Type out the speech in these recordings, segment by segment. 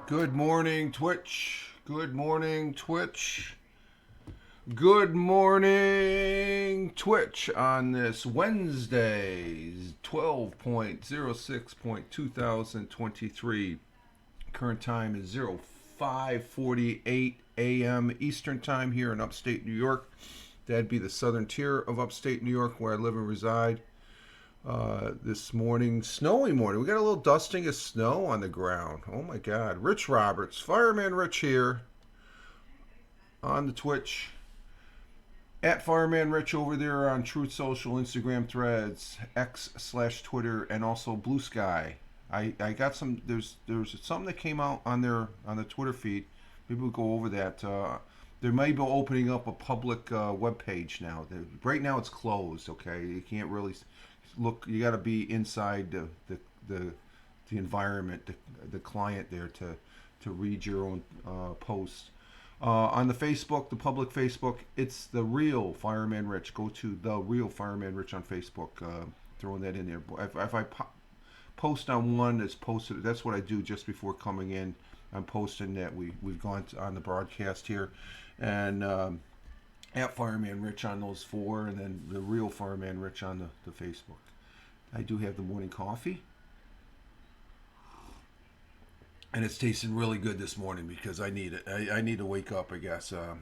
Good morning, Twitch. Good morning, Twitch. Good morning, Twitch, on this Wednesday, 12.06.2023. Current time is 05:48 a.m. Eastern Time here in upstate New York. That'd be the southern tier of upstate New York where I live and reside. This morning, snowy morning. We got a little dusting of snow on the ground. Oh my God. Rich Roberts, Fireman Rich here on the Twitch. At Fireman Rich over there on Truth Social, Instagram Threads, X/Twitter, and also Blue Sky. I got some. There's something that came out on there on the Twitter feed. Maybe we'll go over that. They may be opening up a public web page now. Right now it's closed. Okay, you can't really look. You got to be inside the environment, the client there to read your own posts. On the Facebook, the public Facebook, it's the real Fireman Rich. Go to the real Fireman Rich on Facebook. Throwing that in there. If I post on one that's posted, that's what I do just before coming in. I'm posting that we've gone on the broadcast here, and at Fireman Rich on those four, and then the real Fireman Rich on the Facebook. I do have the morning coffee, and it's tasting really good this morning because I need it. I need to wake up, I guess. I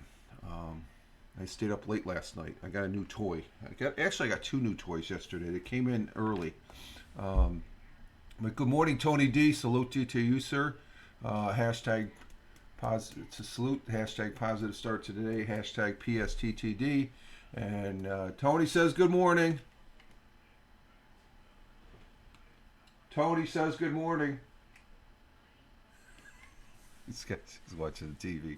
stayed up late last night. I got a new toy. I got two new toys yesterday. They came in early. But good morning, Tony D. Salute to you, sir. Hashtag positive to salute. Hashtag positive start to today. Hashtag PSTTD. And Tony says good morning. Tony says good morning. He's watching the TV.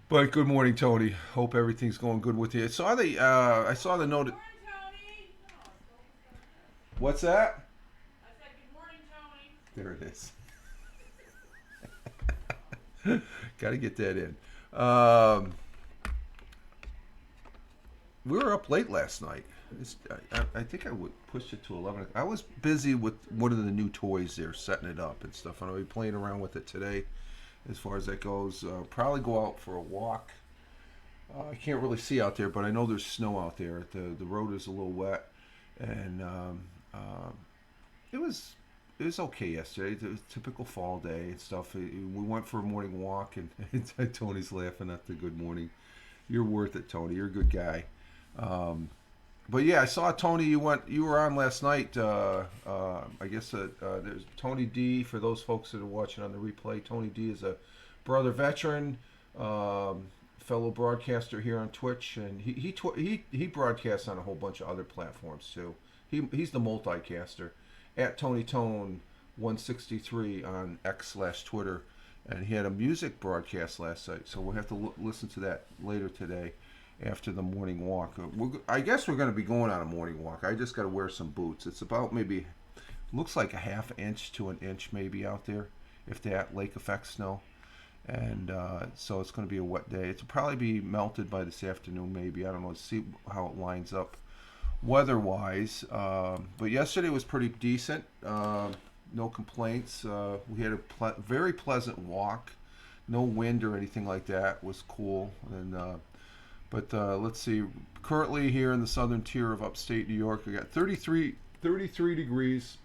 But good morning, Tony. Hope everything's going good with you. I saw the note. What's that? I said good morning, Tony. There it is. Got to get that in. We were up late last night. I think I would push it to 11. I was busy with one of the new toys there, setting it up and stuff. And I'll be playing around with it today as far as that goes. Probably go out for a walk. I can't really see out there, but I know there's snow out there. The road is a little wet. And it was okay yesterday. It was a typical fall day and stuff. We went for a morning walk, and Tony's laughing at the good morning. You're worth it, Tony. You're a good guy. But yeah, I saw Tony. You were on last night. I guess there's Tony D. For those folks that are watching on the replay, Tony D. is a brother veteran, fellow broadcaster here on Twitch, and he broadcasts on a whole bunch of other platforms too. He's the multicaster at Tony Tone 163 on X/Twitter, and he had a music broadcast last night. So we'll have to listen to that later today after the morning walk. I guess we're going to be going on a morning walk. I just got to wear some boots. It's about maybe looks like a half inch to an inch maybe out there, if that lake effect snow. And so it's going to be a wet day. It'll probably be melted by this afternoon, maybe. I don't know. Let's see how it lines up weather-wise. But yesterday was pretty decent. No complaints. We had a very pleasant walk. No wind or anything like that. It was cool. And but let's see. Currently here in the southern tier of upstate New York, we got 33 degrees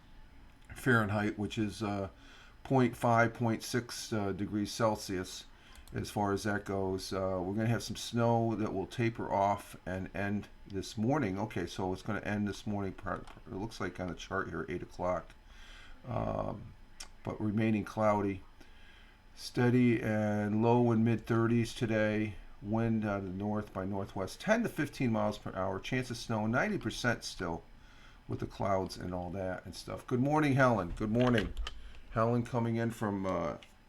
Fahrenheit, which is 0.6 degrees Celsius as far as that goes. We're going to have some snow that will taper off and end this morning. Okay, so it's going to end this morning. It looks like on the chart here, 8 o'clock. But remaining cloudy. Steady and low and mid 30s today. Wind out of the north by northwest, 10 to 15 miles per hour. Chance of snow, 90% still with the clouds and all that and stuff. Good morning, Helen. Good morning. Helen coming in from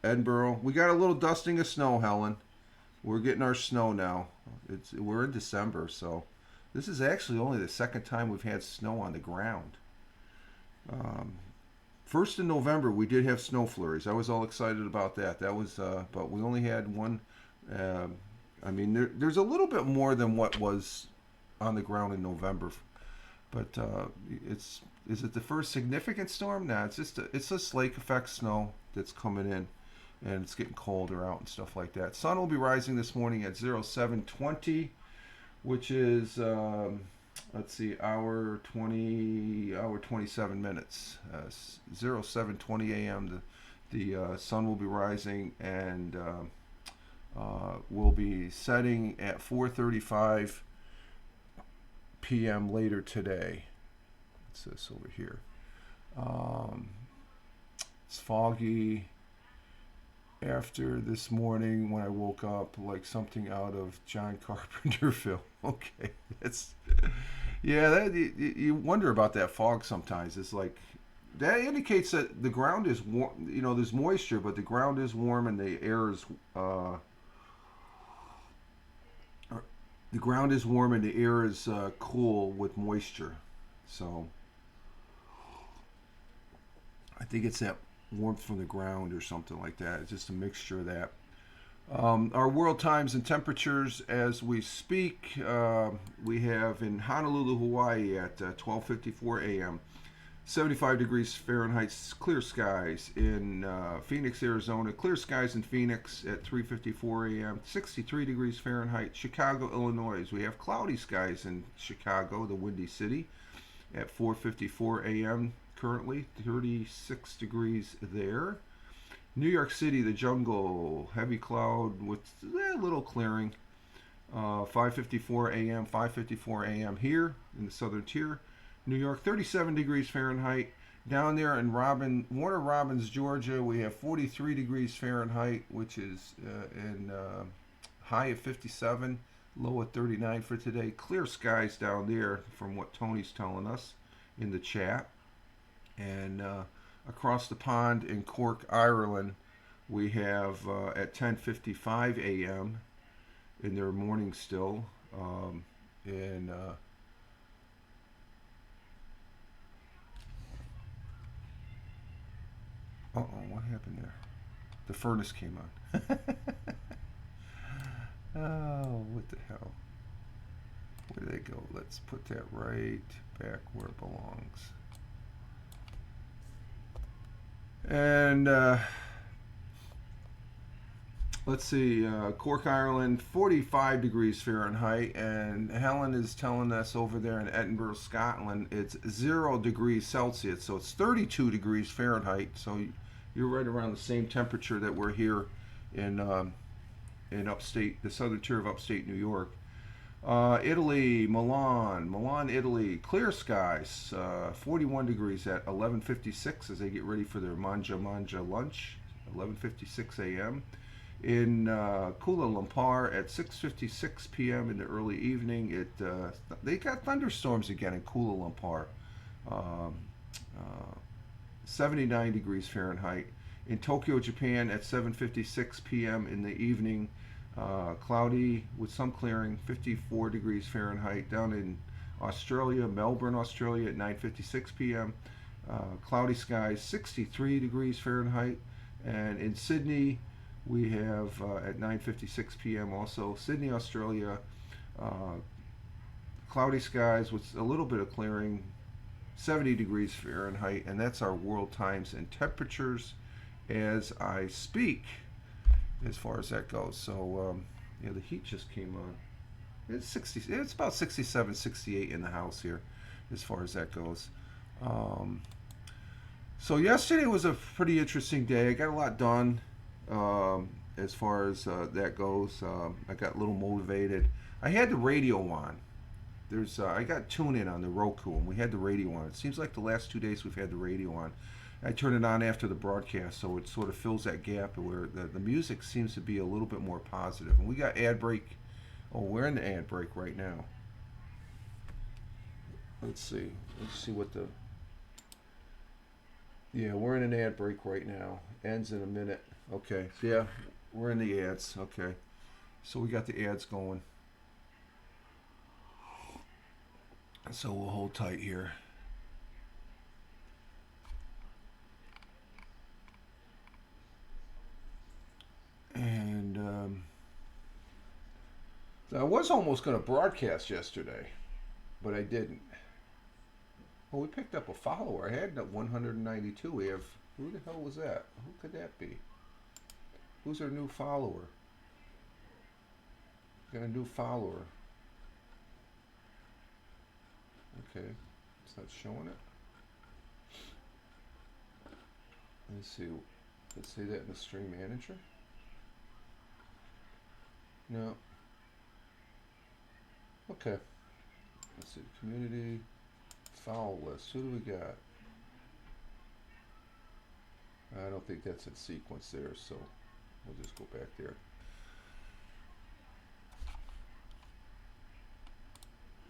Edinburgh. We got a little dusting of snow, Helen. We're getting our snow now. We're in December, so this is actually only the second time we've had snow on the ground. First in November, we did have snow flurries. I was all excited about that. That was, but we only had one. I mean, there's a little bit more than what was on the ground in November, but it's Is it the first significant storm? Nah, it's just lake effect snow that's coming in, and it's getting colder out and stuff like that. Sun will be rising this morning at 0720, which is let's see, hour 27 minutes. 0720 a.m. The sun will be rising and will be setting at 4:35 p.m. later today. What's this over here? It's foggy after this morning when I woke up, like something out of John Carpenter film. Okay, that's yeah. That you wonder about that fog sometimes. It's like that indicates that the ground is warm. You know, there's moisture, but the ground is warm and the air is the ground is warm and the air is cool with moisture. So I think it's that warmth from the ground or something like that. It's just a mixture of that. Our world times and temperatures as we speak, we have in Honolulu, Hawaii at 12:54 a.m. 75 degrees Fahrenheit, clear skies. In Phoenix, Arizona, clear skies in Phoenix at 3:54 a.m. 63 degrees Fahrenheit. Chicago, Illinois, we have cloudy skies in Chicago, the Windy City, at 4:54 a.m. Currently 36 degrees there. New York City, the jungle, heavy cloud with a little clearing. 5:54 a.m. 5:54 a.m. here in the southern tier. New York, 37 degrees Fahrenheit. Down there in Warner Robins, Georgia, we have 43 degrees Fahrenheit, which is in high of 57, low at 39 for today. Clear skies down there, from what Tony's telling us in the chat. And across the pond in Cork, Ireland, we have at 10:55 a.m. in their morning still. And what happened there? The furnace came on. Oh, what the hell? Where did they go? Let's put that right back where it belongs. And let's see, Cork, Ireland, 45 degrees Fahrenheit, and Helen is telling us over there in Edinburgh, Scotland, it's 0 degrees Celsius, so it's 32 degrees Fahrenheit. So you're right around the same temperature that we're here in upstate, the southern tier of upstate New York. Italy, Milan, Italy, clear skies, 41 degrees at 11:56 as they get ready for their manja lunch, 11:56 a.m. In Kuala Lumpur at 6:56 p.m. in the early evening, they got thunderstorms again in Kuala Lumpur, 79 degrees Fahrenheit. In Tokyo, Japan at 7:56 p.m. in the evening, cloudy with some clearing, 54 degrees Fahrenheit. Down in Australia, Melbourne, Australia at 9:56 p.m. Cloudy skies, 63 degrees Fahrenheit. And in Sydney, we have at 9:56 p.m. also, Sydney, Australia, cloudy skies with a little bit of clearing, 70 degrees Fahrenheit. And that's our world times and temperatures as I speak, as far as that goes. So yeah, the heat just came on. It's about 67, 68 in the house here, as far as that goes. So yesterday was a pretty interesting day. I got a lot done as far as that goes. I got a little motivated. I had the radio on. I got TuneIn on the Roku, and we had the radio on. It seems like the last 2 days we've had the radio on. I turn it on after the broadcast, so it sort of fills that gap where the music seems to be a little bit more positive. And we got ad break. Oh, we're in the ad break right now. Let's see what the... Yeah, we're in an ad break right now. Ends in a minute. Okay, so yeah, we're in the ads. Okay, so we got the ads going. So we'll hold tight here. And I was almost going to broadcast yesterday, but I didn't. Well, we picked up a follower. I had 192. We have. Who the hell was that? Who could that be? Who's our new follower? Got a new follower. Okay, it's not showing it. Let's see. Let's say that in the stream manager. No. Okay. Let's see. Community follow list. Who do we got? I don't think that's in sequence there, so we'll just go back there.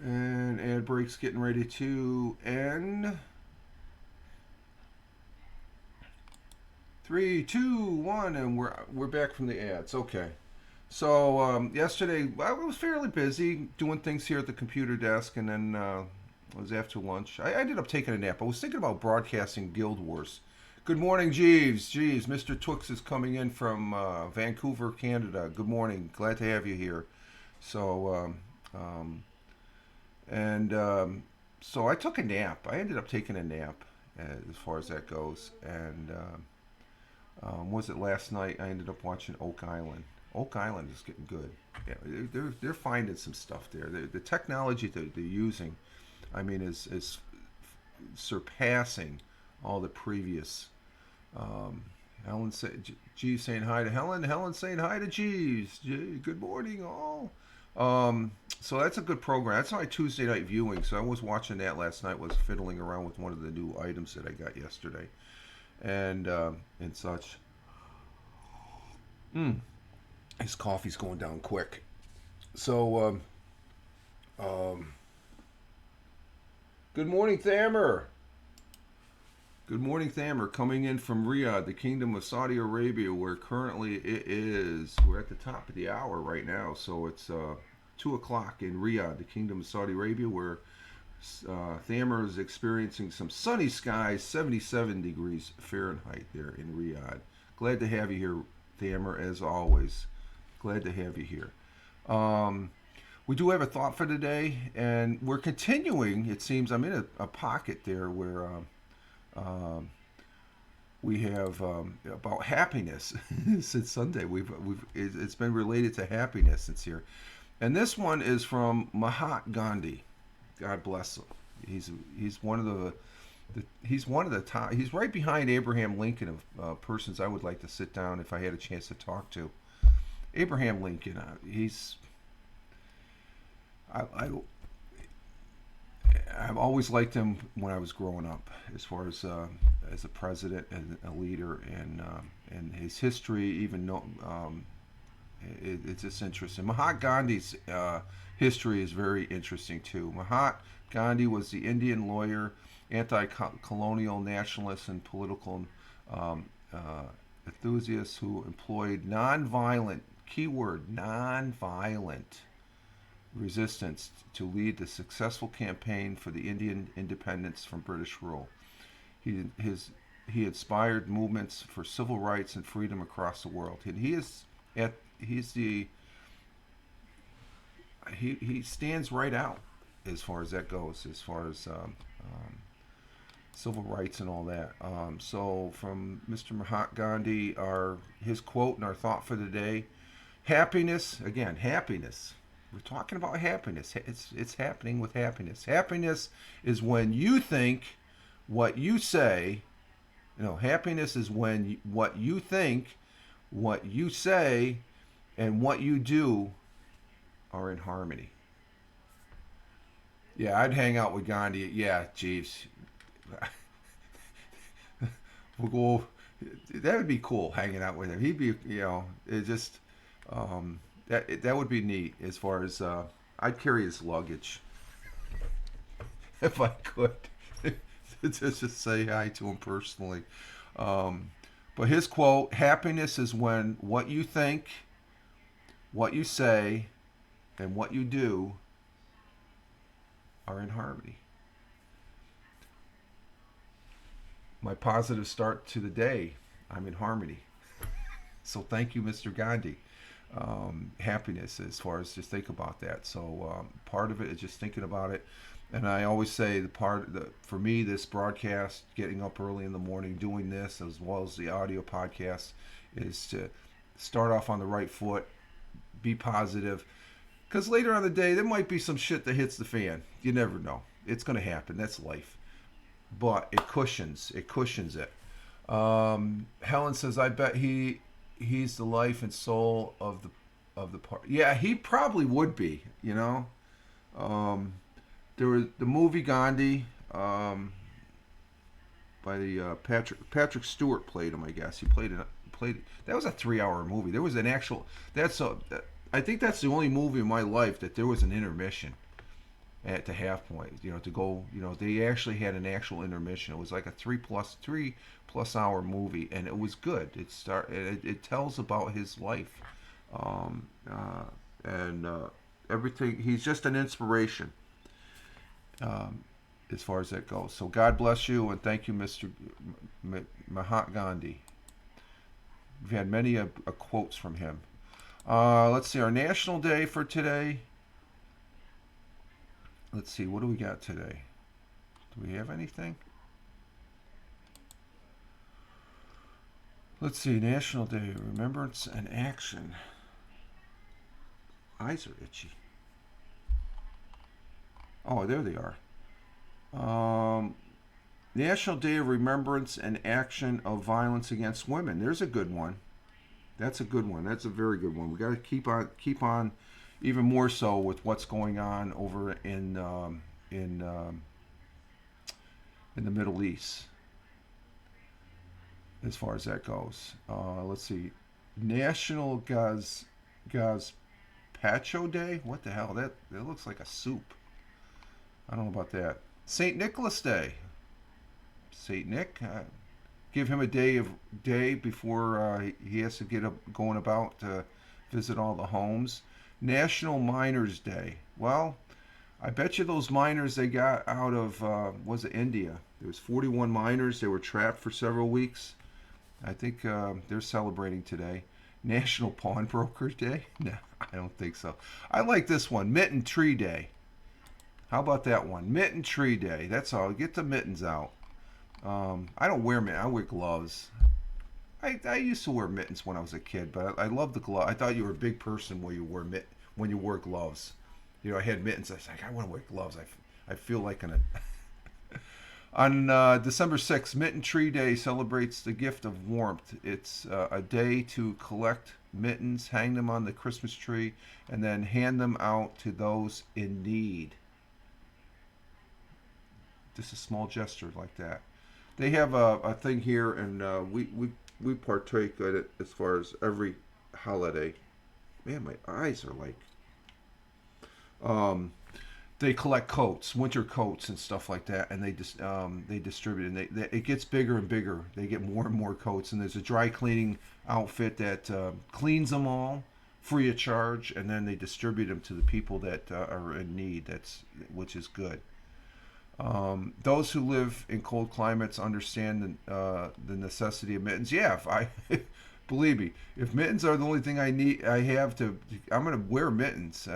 And ad break's getting ready to end. 3, 2, 1, and we're back from the ads. Okay. So yesterday I was fairly busy doing things here at the computer desk, and then it was after lunch. I ended up taking a nap. I was thinking about broadcasting Guild Wars. Good morning, Jeeves. Jeeves, Mr. Twix is coming in from Vancouver, Canada. Good morning. Glad to have you here. So, so I took a nap. I ended up taking a nap as far as that goes. And was it last night? I ended up watching Oak Island. Oak Island is getting good. Yeah, they're finding some stuff there. The technology that they're using, I mean, is surpassing all the previous. Helen Jeeves saying hi to Helen. Helen saying hi to Jeeves. Good morning, all. So that's a good program. That's my Tuesday night viewing. So I was watching that last night. Was fiddling around with one of the new items that I got yesterday, and such. His coffee's going down quick. So good morning, Thamer. Good morning, Thamer, coming in from Riyadh, the Kingdom of Saudi Arabia, where currently we're at the top of the hour right now, so it's 2 o'clock in Riyadh, the Kingdom of Saudi Arabia, where Thamer is experiencing some sunny skies, 77 degrees Fahrenheit there in Riyadh. Glad to have you here, Thamer, as always. Glad to have you here. We do have a thought for today, and we're continuing. It seems I'm in a pocket there where we have about happiness since Sunday. It's been related to happiness since here, and this one is from Mahatma Gandhi. God bless him. He's one of the top. He's right behind Abraham Lincoln of persons I would like to sit down if I had a chance to talk to. Abraham Lincoln. I've always liked him when I was growing up, as far as a president and a leader, and his history. It's just interesting. Mahatma Gandhi's history is very interesting too. Mahatma Gandhi was the Indian lawyer, anti-colonial nationalist, and political enthusiast who employed nonviolent, keyword nonviolent, resistance to lead the successful campaign for the Indian independence from British rule. He inspired movements for civil rights and freedom across the world. And he stands right out as far as that goes, as far as civil rights and all that. So from Mr. Mahatma Gandhi, his quote and our thought for the day: happiness. Again, happiness. We're talking about happiness. It's happening with happiness. Happiness is when you think what you say. Happiness is when what you think, what you say, and what you do are in harmony. Yeah, I'd hang out with Gandhi. Yeah, Jeeves. We'll go. That would be cool, hanging out with him. He'd be, it just. That would be neat. As far as I'd carry his luggage if I could, just say hi to him personally. But his quote: "Happiness is when what you think, what you say, and what you do are in harmony." My positive start to the day: I'm in harmony. So thank you, Mr. Gandhi. Happiness, as far as just think about that. So part of it is just thinking about it. And I always say for me, this broadcast, getting up early in the morning, doing this as well as the audio podcast, is to start off on the right foot, be positive, because later on the day there might be some shit that hits the fan. You never know. It's going to happen. That's life. But it cushions it. Helen says, "I bet he's the life and soul of the part." Yeah, he probably would be. Um, there was the movie Gandhi, by the Patrick Stewart played him. I guess he played. That was a 3 hour movie. There was an actual. I think that's the only movie in my life that there was an intermission at the half point. To go. They actually had an actual intermission. It was like a three plus hour movie, and it was good. It tells about his life, and everything. He's just an inspiration, as far as that goes. So God bless you, and thank you, Mr. Mahatma Gandhi. We've had many quotes from him. Let's see, our national day for today. Let's see, what do we got today? Do we have anything? Let's see, National Day, Remembrance and Action. Eyes are itchy. Oh, there they are. National Day of Remembrance and Action of Violence Against Women. There's a good one. That's a good one. That's a very good one. We got to keep on, even more so with what's going on over in the Middle East, as far as that goes. Let's see, National Gazpacho Day. What the hell? That looks like a soup. I don't know about that. St. Nicholas Day. St. Nick. Give him a day before he has to get up going about to visit all the homes. National Miners Day. Well, I bet you those miners they got out of was it India? There was 41 miners. They were trapped for several weeks. I think they're celebrating today. National Pawnbroker Day. No, I don't think so. I like this one. Mitten Tree Day. How about that one? Mitten Tree Day. That's all. Get the mittens out. I don't wear mittens. I wear gloves. I used to wear mittens when I was a kid, but I love the glove. I thought you were a big person when you wore gloves. I had mittens. I was like, I want to wear gloves. I feel like On December 6th, Mitten Tree Day celebrates the gift of warmth. It's a day to collect mittens, hang them on the Christmas tree, and then hand them out to those in need. Just a small gesture like that. They have a thing here, and we partake in it as far as every holiday. Man, my eyes are like. They collect coats, winter coats, and stuff like that, and they distribute. And it gets bigger and bigger. They get more and more coats, and there's a dry cleaning outfit that cleans them all free of charge, and then they distribute them to the people that are in need. Which is good. Those who live in cold climates understand the necessity of mittens. Yeah, if I believe me, if mittens are the only thing I'm gonna wear mittens.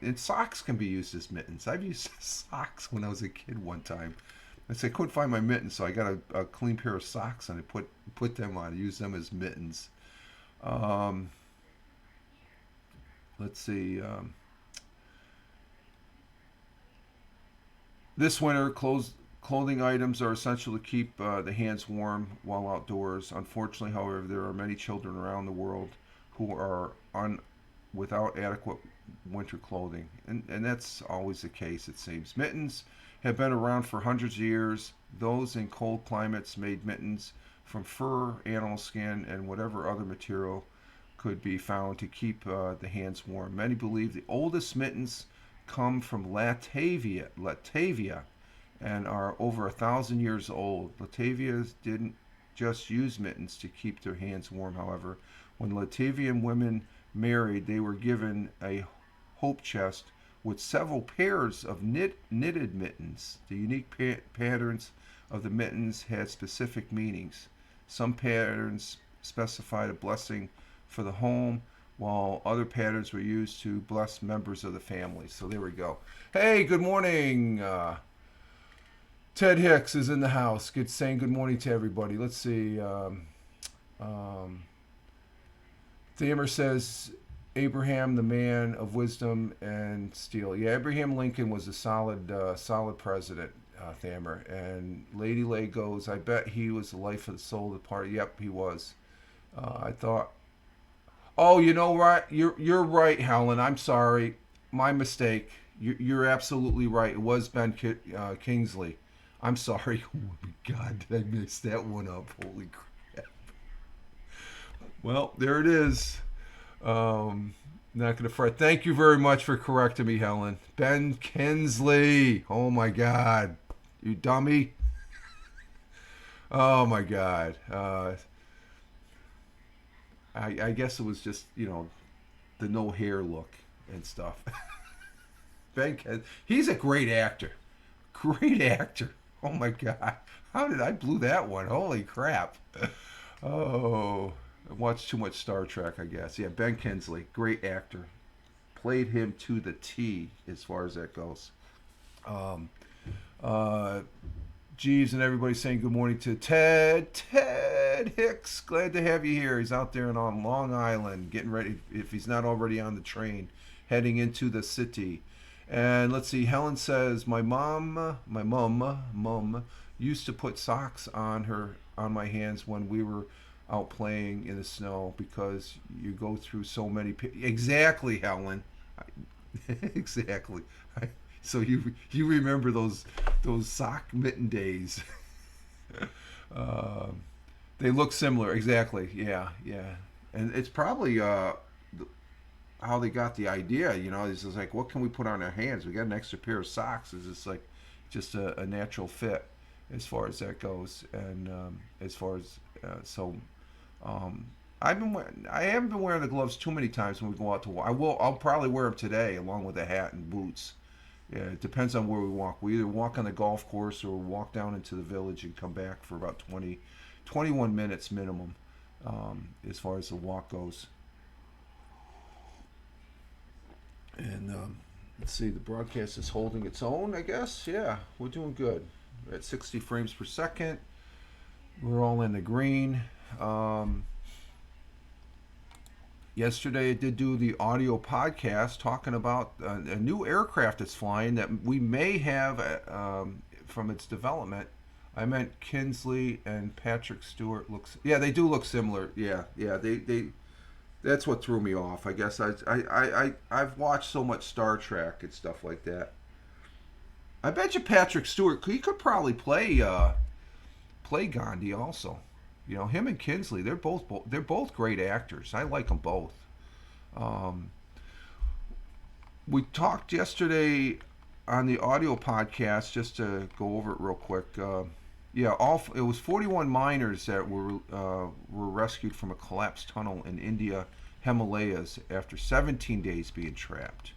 And socks can be used as mittens. I've used socks when I was a kid one time. I couldn't find my mittens, so I got a clean pair of socks and I put them on. Use them as mittens. Let's see. This winter, clothing items are essential to keep the hands warm while outdoors. Unfortunately, however, there are many children around the world who are without adequate winter clothing. And that's always the case, it seems. Mittens have been around for hundreds of years. Those in cold climates made mittens from fur, animal skin, and whatever other material could be found to keep the hands warm. Many believe the oldest mittens come from Latavia, and are over 1,000 years old. Latavians didn't just use mittens to keep their hands warm, however. When Latavian women married, they were given a hope chest with several pairs of knitted mittens. The unique patterns of the mittens had specific meanings. Some patterns specified a blessing for the home, while other patterns were used to bless members of the family. So there we go. Hey, good morning. Ted Hicks is in the house. Good saying good morning to everybody. Let's see. Thamer says Abraham, the man of wisdom and steel. Yeah, Abraham Lincoln was a solid president. Thamer, and Lady Lay goes, I bet he was the life of the soul of the party. Yep, he was. I thought, oh, you know what? You're right, Helen. I'm sorry, my mistake. You're absolutely right. It was Ben Kingsley. I'm sorry. Oh my God, did I mess that one up? Holy crap. Well, there it is. Not going to fret. Thank you very much for correcting me, Helen. Ben Kinsley. Oh my God. You dummy. Oh my God. I guess it was just, the no hair look and stuff. Ben Kinsley. He's a great actor. Great actor. Oh my God. How did I blew that one? Holy crap. Oh. I watched too much Star Trek, I guess. Yeah, Ben Kingsley, great actor. Played him to the T as far as that goes. Jeeves and everybody saying good morning to Ted. Ted Hicks, glad to have you here. He's out there on Long Island getting ready, if he's not already on the train, heading into the city. And let's see, Helen says, my mom used to put socks on my hands when we were out playing in the snow because you go through so many. Exactly, Helen. Exactly. So you remember those sock mitten days. They look similar. Exactly. Yeah. And it's probably how they got the idea. It's just like, what can we put on our hands? We got an extra pair of socks. It's just like just a natural fit as far as that goes, and as far as I haven't been wearing the gloves too many times when we go out to walk. I'll probably wear them today along with a hat and boots. Yeah, it depends on where we walk. We either walk on the golf course or walk down into the village and come back for about 21 minutes minimum, as far as the walk goes. And let's see, the broadcast is holding its own, I guess. Yeah, we're doing good. We're at 60 frames per second. We're all in the green. Yesterday I did do the audio podcast talking about a new aircraft that's flying that we may have from its development. I meant Kinsley and Patrick Stewart they do look similar. Yeah, they that's what threw me off. I guess I've watched so much Star Trek and stuff like that. I bet you Patrick Stewart, he could probably play Gandhi also. Him and Kinsley, they're both great actors. I like them both. We talked yesterday on the audio podcast, just to go over it real quick. It was 41 miners that were rescued from a collapsed tunnel in India Himalayas after 17 days being trapped.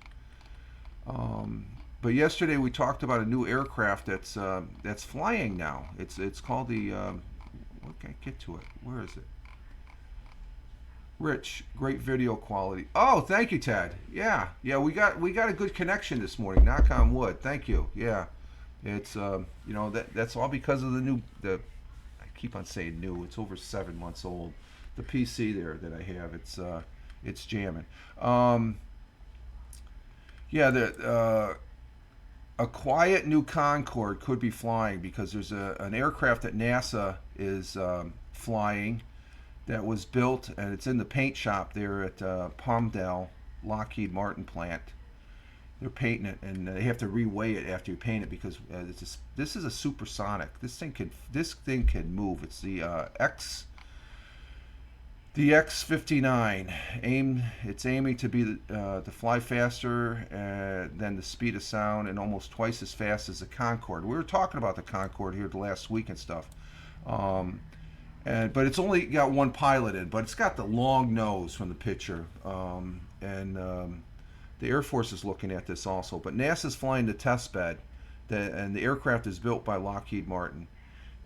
But yesterday we talked about a new aircraft that's flying now. It's called the what can I get to it? Where is it? Rich, great video quality. Oh, thank you, Ted. Yeah, we got a good connection this morning. Knock on wood. Thank you. Yeah, it's that's all because of I keep on saying new. It's over 7 months old. The PC there that I have, it's jamming. A quiet new Concorde could be flying because there's an aircraft that NASA is flying that was built, and it's in the paint shop there at Palmdale Lockheed Martin plant. They're painting it, and they have to reweigh it after you paint it because this is a supersonic. This thing can move. It's the X-59. It's aiming to be to fly faster than the speed of sound and almost twice as fast as the Concorde. We were talking about the Concorde here the last week and stuff. But it's only got one pilot in, but it's got the long nose from the picture. The Air Force is looking at this also. But NASA's flying the test bed, and the aircraft is built by Lockheed Martin.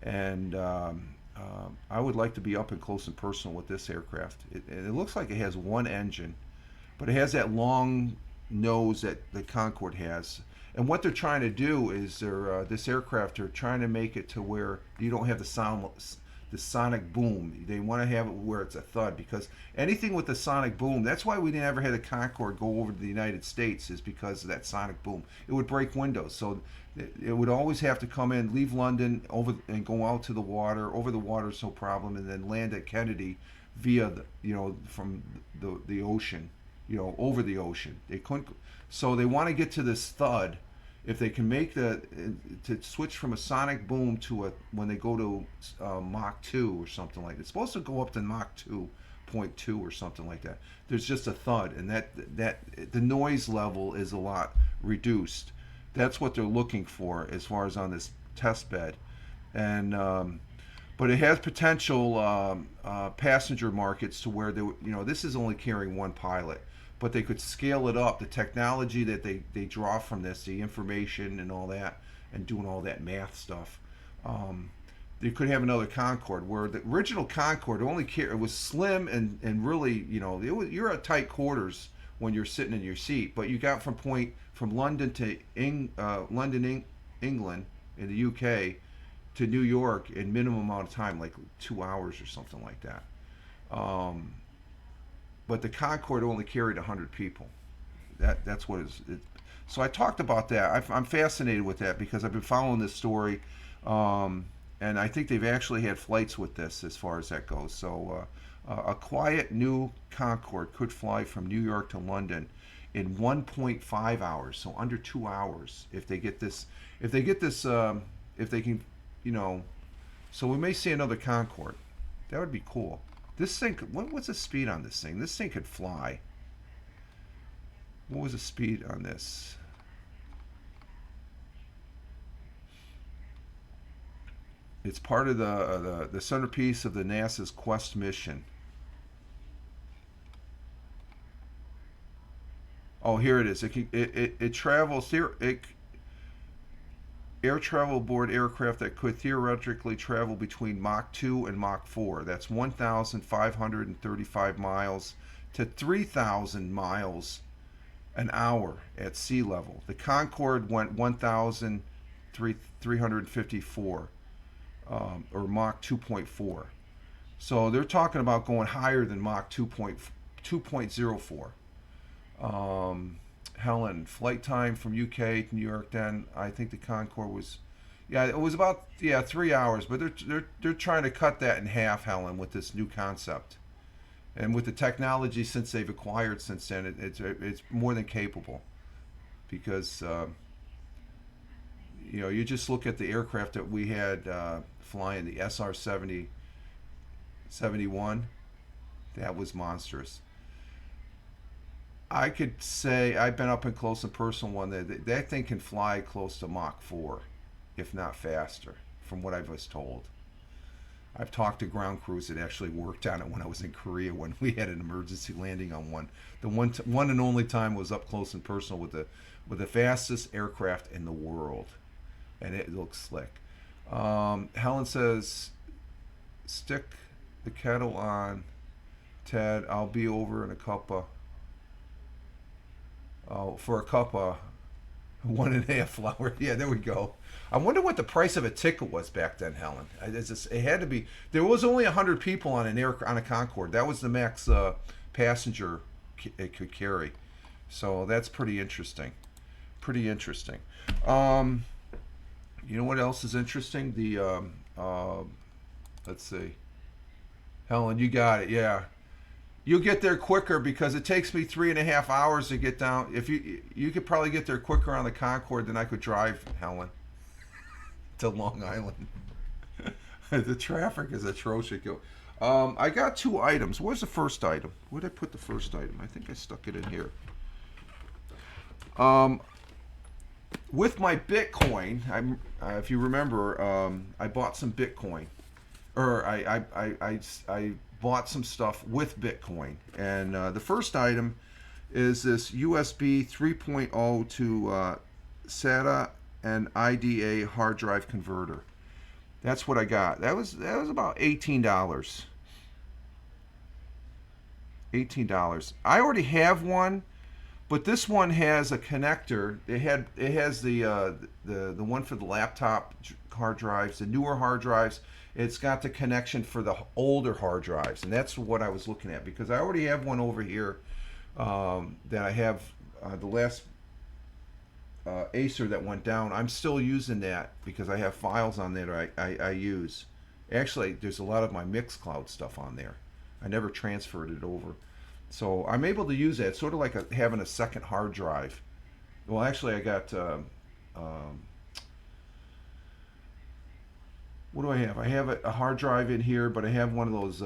And I would like to be up and close and personal with this aircraft. It looks like it has one engine. but it has that long nose that the Concorde has. And what they're trying to do is this aircraft, they're trying to make it to where you don't have the sonic boom. They want to have it where it's a thud, because anything with the sonic boom, that's why we never had a Concorde go over to the United States, is because of that sonic boom. It would break windows. So it would always have to come in, leave London over and go out to the water. Over the water is no problem, and then land at Kennedy via from the ocean, over the ocean. They couldn't. So they want to get to this thud. If they can make to switch from a sonic boom to when they go to Mach 2 or something like that. It's supposed to go up to Mach 2.2 or something like that. There's just a thud, and that the noise level is a lot reduced. That's what they're looking for as far as on this test bed, and but it has potential passenger markets to where this is only carrying one pilot, but they could scale it up. The technology that they draw from this, the information and all that, and doing all that math stuff, they could have another Concorde, where the original Concorde it was slim and really, you're at tight quarters when you're sitting in your seat, but you got from London to England in the UK to New York in minimum amount of time, like 2 hours or something like that. But the Concorde only carried 100 people. That's what it. So I talked about that. I'm fascinated with that because I've been following this story, and I think they've actually had flights with this as far as that goes. So a quiet new Concorde could fly from New York to London in 1.5 hours, so under 2 hours. If they can, so we may see another Concorde. That would be cool. This thing, what's the speed on this thing? This thing could fly. What was the speed on this? It's part of the centerpiece of the NASA's Quest mission. Oh, here it is. It travels here. Air travel aboard aircraft that could theoretically travel between Mach 2 and Mach 4. That's 1,535 miles to 3,000 miles an hour at sea level. The Concorde went 1,354, or Mach 2.4. So they're talking about going higher than Mach 2.04. Helen, flight time from UK to New York. Then I think the Concorde was, it was about 3 hours. But they're trying to cut that in half, Helen, with this new concept, and with the technology since they've acquired since then, it's more than capable. Because you just look at the aircraft that we had flying, the SR-71. That was monstrous. I could say I've been up and close and personal one. That thing can fly close to Mach 4, if not faster, from what I was told. I've talked to ground crews that actually worked on it when I was in Korea when we had an emergency landing on one. The one and only time was up close and personal with the fastest aircraft in the world, and it looks slick. Helen says, "Stick the kettle on, Ted. I'll be over in a cup of." For a cup of 1.5 flour. Yeah, there we go. I wonder what the price of a ticket was back then, Helen. It had to be. There was only 100 people on a Concorde. That was the max passenger it could carry. So that's pretty interesting. Pretty interesting. You know what else is interesting? Let's see. Helen, you got it. Yeah. You'll get there quicker because it takes me 3.5 hours to get down. If you could probably get there quicker on the Concorde than I could drive, Helen, to Long Island. The traffic is atrocious. I got 2 items. Where's the first item? Where did I put the first item? I think I stuck it in here. With my Bitcoin, if you remember, I bought some Bitcoin, or I bought some stuff with Bitcoin, and the first item is this USB 3.0 to SATA and IDA hard drive converter. That's what I got. That was about $18. $18. I already have one, but this one has a connector. It has the one for the laptop hard drives, the newer hard drives. It's got the connection for the older hard drives, and that's what I was looking at because I already have one over here that I have the last Acer that went down. I'm still using that because I have files on there I use. Actually, there's a lot of my Mixcloud stuff on there. I never transferred it over. So I'm able to use that. It's sort of like having a second hard drive. Well, actually, I got, what do I have? I have a hard drive in here, but I have one of those,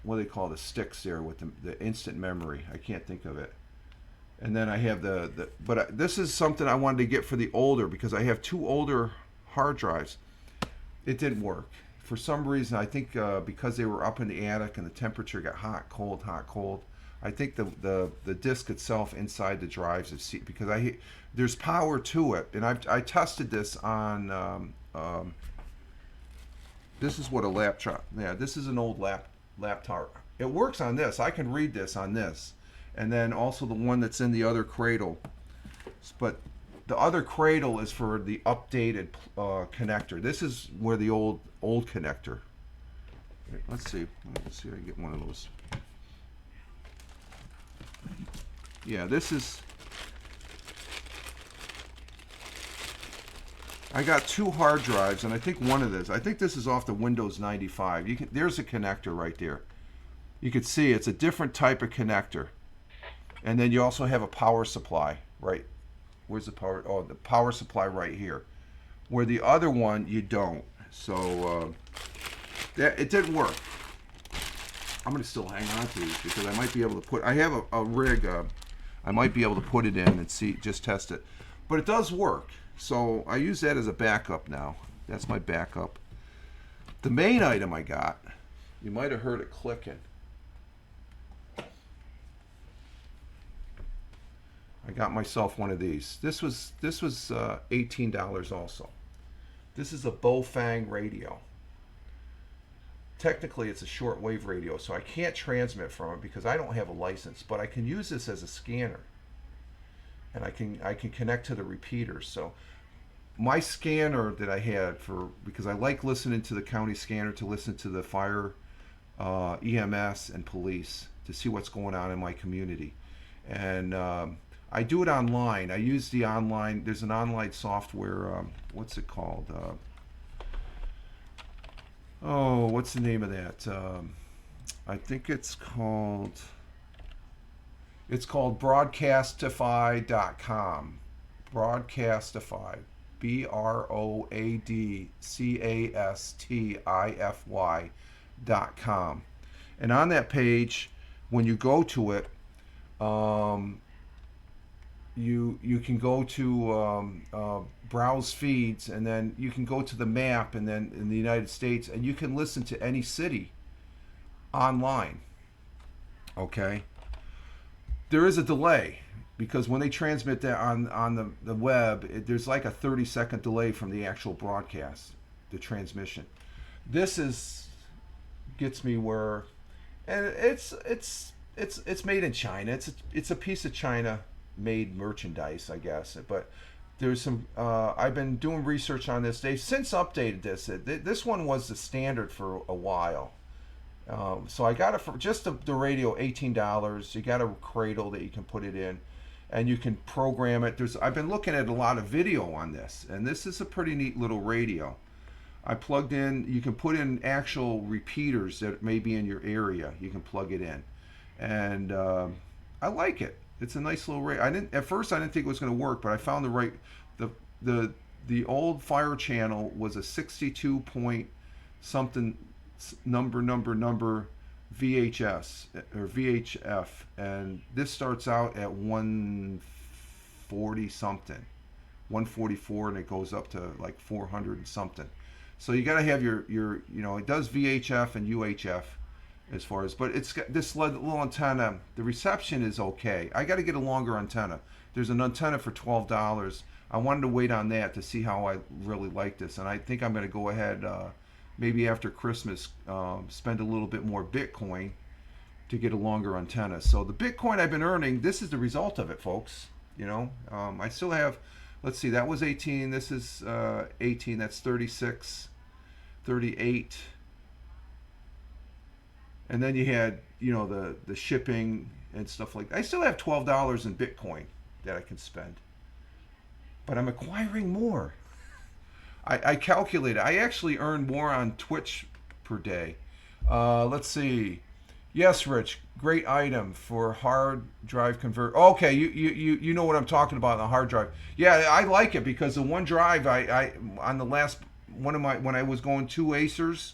what do they call the sticks there with the instant memory. I can't think of it. And then I have but this is something I wanted to get for the older because I have two older hard drives. It didn't work. For some reason, I think because they were up in the attic and the temperature got hot, cold. I think the disc itself inside the drives is because there's power to it, and I tested this on. This is what a laptop. Yeah, this is an old laptop. It works on this. I can read this on this, and then also the one that's in the other cradle. But the other cradle is for the updated connector. This is where the old connector. Let's see. Let's see if I can get one of those. Yeah, this is. I got two hard drives, and I think one of this. I think this is off the Windows 95. There's a connector right there. You can see it's a different type of connector, and then you also have a power supply right. Where's the power? Oh, the power supply right here. Where the other one you don't. So it didn't work. I'm gonna still hang on to these because I might be able to put. I have a rig. I might be able to put it in and just test it. But it does work. So I use that as a backup now. That's my backup. The main item I got, you might have heard it clicking. I got myself one of these. This was $18 also. This is a Bofang radio. Technically, it's a shortwave radio, so I can't transmit from it because I don't have a license. But I can use this as a scanner, and I can connect to the repeaters. So my scanner that I had because I like listening to the county scanner to listen to the fire, EMS, and police to see what's going on in my community, and I do it online. I use the online. There's an online software. What's it called? What's the name of that? I think it's called Broadcastify.com. Broadcastify. BROADCASTIFY.com. And on that page, when you go to it, you can go to browse feeds, and then you can go to the map, and then in the United States, and you can listen to any city online. Okay, there is a delay because when they transmit that on the web, there's like a 30-second delay from the actual broadcast, the transmission. This gets me where, and it's made in China. It's a piece of China made merchandise, I guess. But there's some. I've been doing research on this. They've since updated this. This one was the standard for a while. So I got it for just the radio, $18. You got a cradle that you can put it in, and you can program it. I've been looking at a lot of video on this, and this is a pretty neat little radio. I plugged in. You can put in actual repeaters that may be in your area. You can plug it in, and I like it. It's a nice little radio. At first I didn't think it was going to work, but I found the old Fire Channel was a 62 point something number VHS or VHF, and this starts out at 140 something, 144, and it goes up to like 400 and something. So you got to have your it does VHF and UHF as far as, but it's got this little antenna. The reception is okay. I got to get a longer antenna. There's an antenna for $12. I wanted to wait on that to see how I really like this, and I think I'm going to go ahead maybe after Christmas, spend a little bit more Bitcoin to get a longer antenna. So the Bitcoin I've been earning, this is the result of it, folks. I still have, let's see, that was 18. This is 18. That's 36, 38. And then you had, the shipping and stuff like that. I still have $12 in Bitcoin that I can spend. But I'm acquiring more. I calculated. I actually earn more on Twitch per day. Let's see. Yes, Rich. Great item for hard drive convert. Okay, you know what I'm talking about on the hard drive. Yeah, I like it because the one drive I on the last one of my when I was going 2 Acers.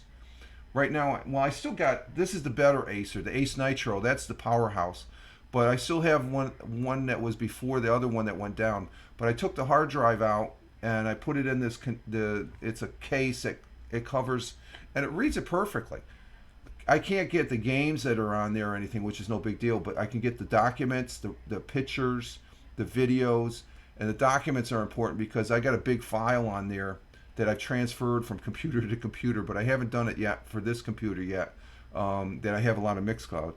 Right now, well, I still got, this is the better Acer, the Ace Nitro. That's the powerhouse. But I still have one that was before the other one that went down. But I took the hard drive out and I put it in it's a case that it covers, and it reads it perfectly. I can't get the games that are on there or anything, which is no big deal, but I can get the documents, the pictures, the videos, and the documents are important because I got a big file on there that I've transferred from computer to computer, but I haven't done it yet for this computer yet. That I have a lot of Mixcloud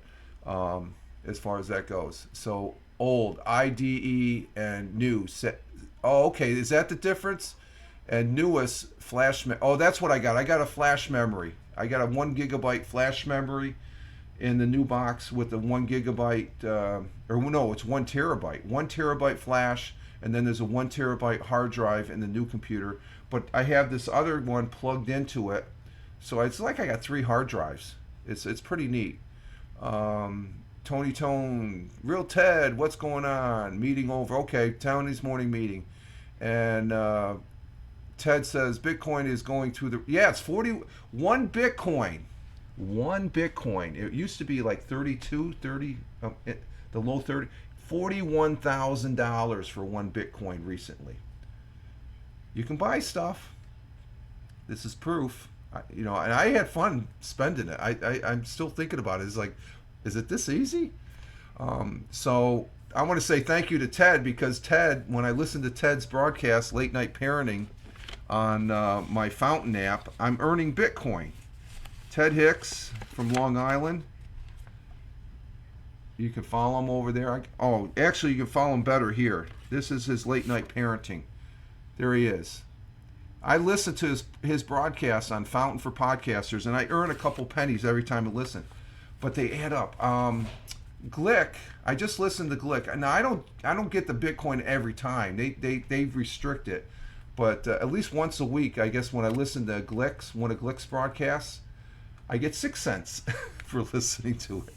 as far as that goes. So old IDE and new set. Oh, okay. Is that the difference? And newest flash. Oh, that's what I got. I got a flash memory. I got a 1 gigabyte flash memory in the new box with the 1 gigabyte. It's 1 terabyte. 1 terabyte flash, and then there's a 1 terabyte hard drive in the new computer. But I have this other one plugged into it, so it's like I got 3 hard drives. It's pretty neat. Tony Tone, Real Ted, what's going on? Meeting over. Okay, Tony's morning meeting, and Ted says Bitcoin is going through the. Yeah, it's 41 Bitcoin. 1 Bitcoin. It used to be like 32, 30, the low 30. $41,000 for 1 Bitcoin recently. You can buy stuff. This is proof. And I had fun spending it. I'm still thinking about it. It's like, is it this easy? So I want to say thank you to Ted, because Ted, when I listened to Ted's broadcast, Late Night Parenting, on my Fountain app, I'm earning Bitcoin. Ted Hicks from Long Island. You can follow him over there. Actually, you can follow him better here. This is his Late Night Parenting. There he is. I listen to his broadcasts on Fountain for Podcasters, and I earn a couple pennies every time I listen, but they add up. Glick, I just listened to Glick. Now I don't get the Bitcoin every time. They restrict it, but at least once a week, I guess, when I listen to one of Glick's broadcasts, I get 6 cents for listening to it.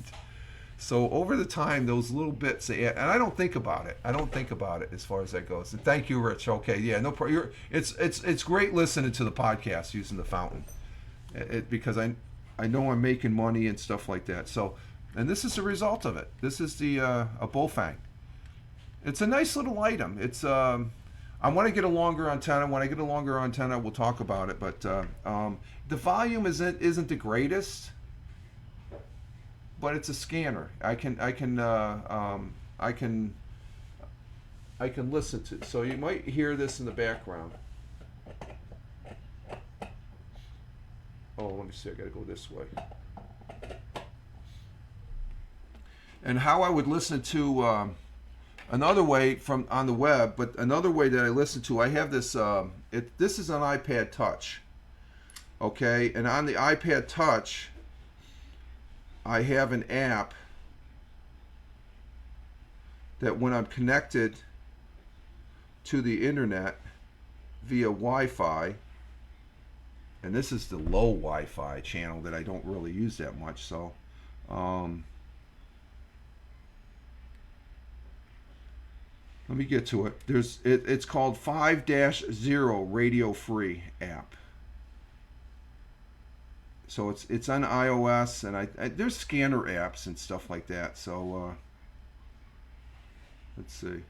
So over the time, those little bits they add, and I don't think about it. I don't think about it as far as that goes. And thank you, Rich. Okay, yeah, no problem. It's great listening to the podcast using the Fountain, because I know I'm making money and stuff like that. So, and this is the result of it. This is a Bofang. It's a nice little item. It's I want to get a longer antenna. When I get a longer antenna, we'll talk about it. But the volume isn't the greatest. But it's a scanner. I can listen to. So you might hear this in the background. Oh, let me see. I got to go this way. And how I would listen to another way from on the web, but another way that I listen to. I have this. This is an iPad Touch. Okay, and on the iPad Touch, I have an app that when I'm connected to the internet via Wi-Fi, and this is the low Wi-Fi channel that I don't really use that much, so let me get to it. It's called 5-0 Radio Free app. So it's on iOS, and there's scanner apps and stuff like that. So let's see.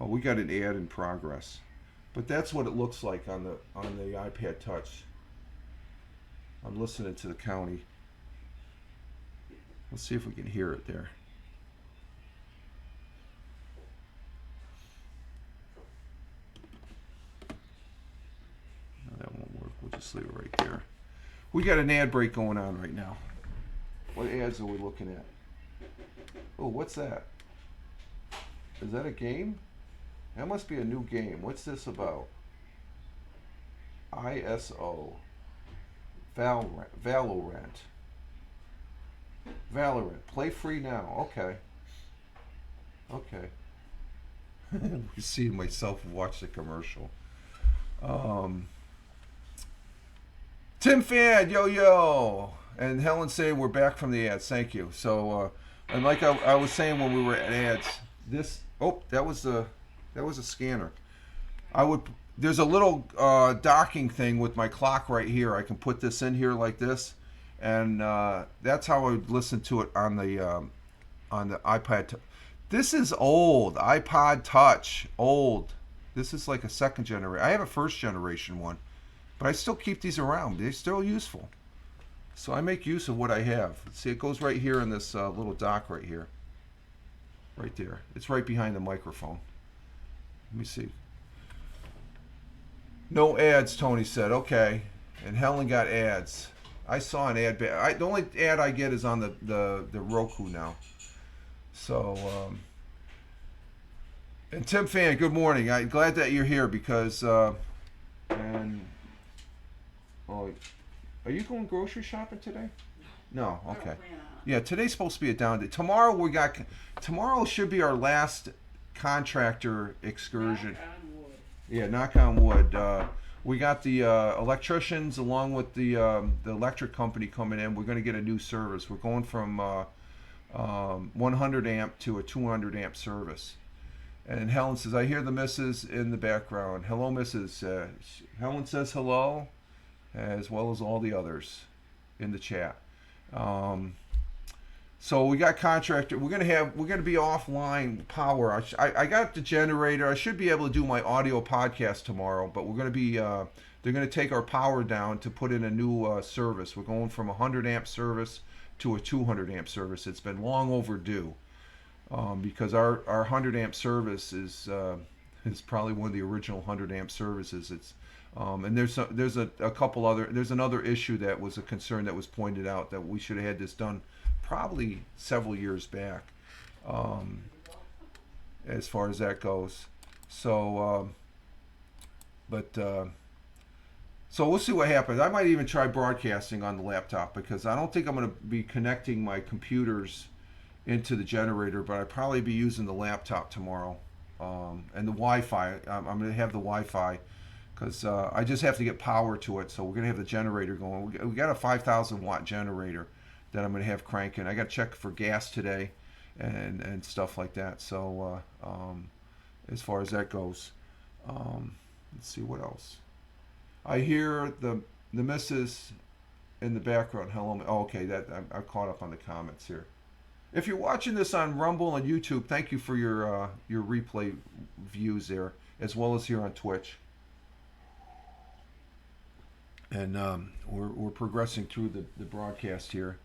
Oh, we got an ad in progress, but that's what it looks like on the iPad Touch. I'm listening to the county. Let's see if we can hear it there. No, that won't work. We'll just leave it right there. We got an ad break going on right now. What ads are we looking at? Oh, what's that? Is that a game? That must be a new game. What's this about? ISO. Valorant. Valorant. Play free now. Okay. Okay. We see myself watch the commercial. Tim Fan, yo, and Helen saying we're back from the ads. Thank you. So, and like I was saying when we were at ads, that was a scanner. There's a little docking thing with my clock right here. I can put this in here like this, and that's how I would listen to it on the iPad. This is old. iPod Touch, old. This is like a second generation. I have a first generation one, but I still keep these around. They're still useful. So I make use of what I have. See, it goes right here in this little dock right here. Right there. It's right behind the microphone. Let me see. No ads, Tony said. Okay. And Helen got ads. I saw an ad. The only ad I get is on the Roku now. So, and Tim Fan, good morning. I'm glad that you're here because, are you going grocery shopping today? No, okay. Yeah, today's supposed to be a down day. Tomorrow should be our last contractor excursion. Knock on wood. Yeah, knock on wood. We got the electricians along with the electric company coming in. We're going to get a new service. We're going from 100 amp to a 200 amp service. And Helen says, I hear the missus in the background. Hello, missus. Helen says hello, as well as all the others in the chat. So we got contractor. We're gonna be offline power. I got the generator. I should be able to do my audio podcast tomorrow, but we're gonna be they're gonna take our power down to put in a new service. We're going from a 100 amp service to a 200 amp service. It's been long overdue because our 100 amp service is probably one of the original 100 amp services. It's and there's a couple other. There's another issue that was a concern that was pointed out that we should have had this done probably several years back, as far as that goes. So, so we'll see what happens. I might even try broadcasting on the laptop because I don't think I'm going to be connecting my computers into the generator, but I'll probably be using the laptop tomorrow and the Wi-Fi. I'm going to have the Wi-Fi because I just have to get power to it. So we're going to have the generator going. We got a 5,000 watt generator that I'm going to have cranking. I got to check for gas today and stuff like that. So as far as that goes, let's see what else. I hear the missus in the background. Hello. Oh, okay, that I'm caught up on the comments here. If you're watching this on Rumble and YouTube, thank you for your replay views there, as well as here on Twitch. And we're progressing through the broadcast here.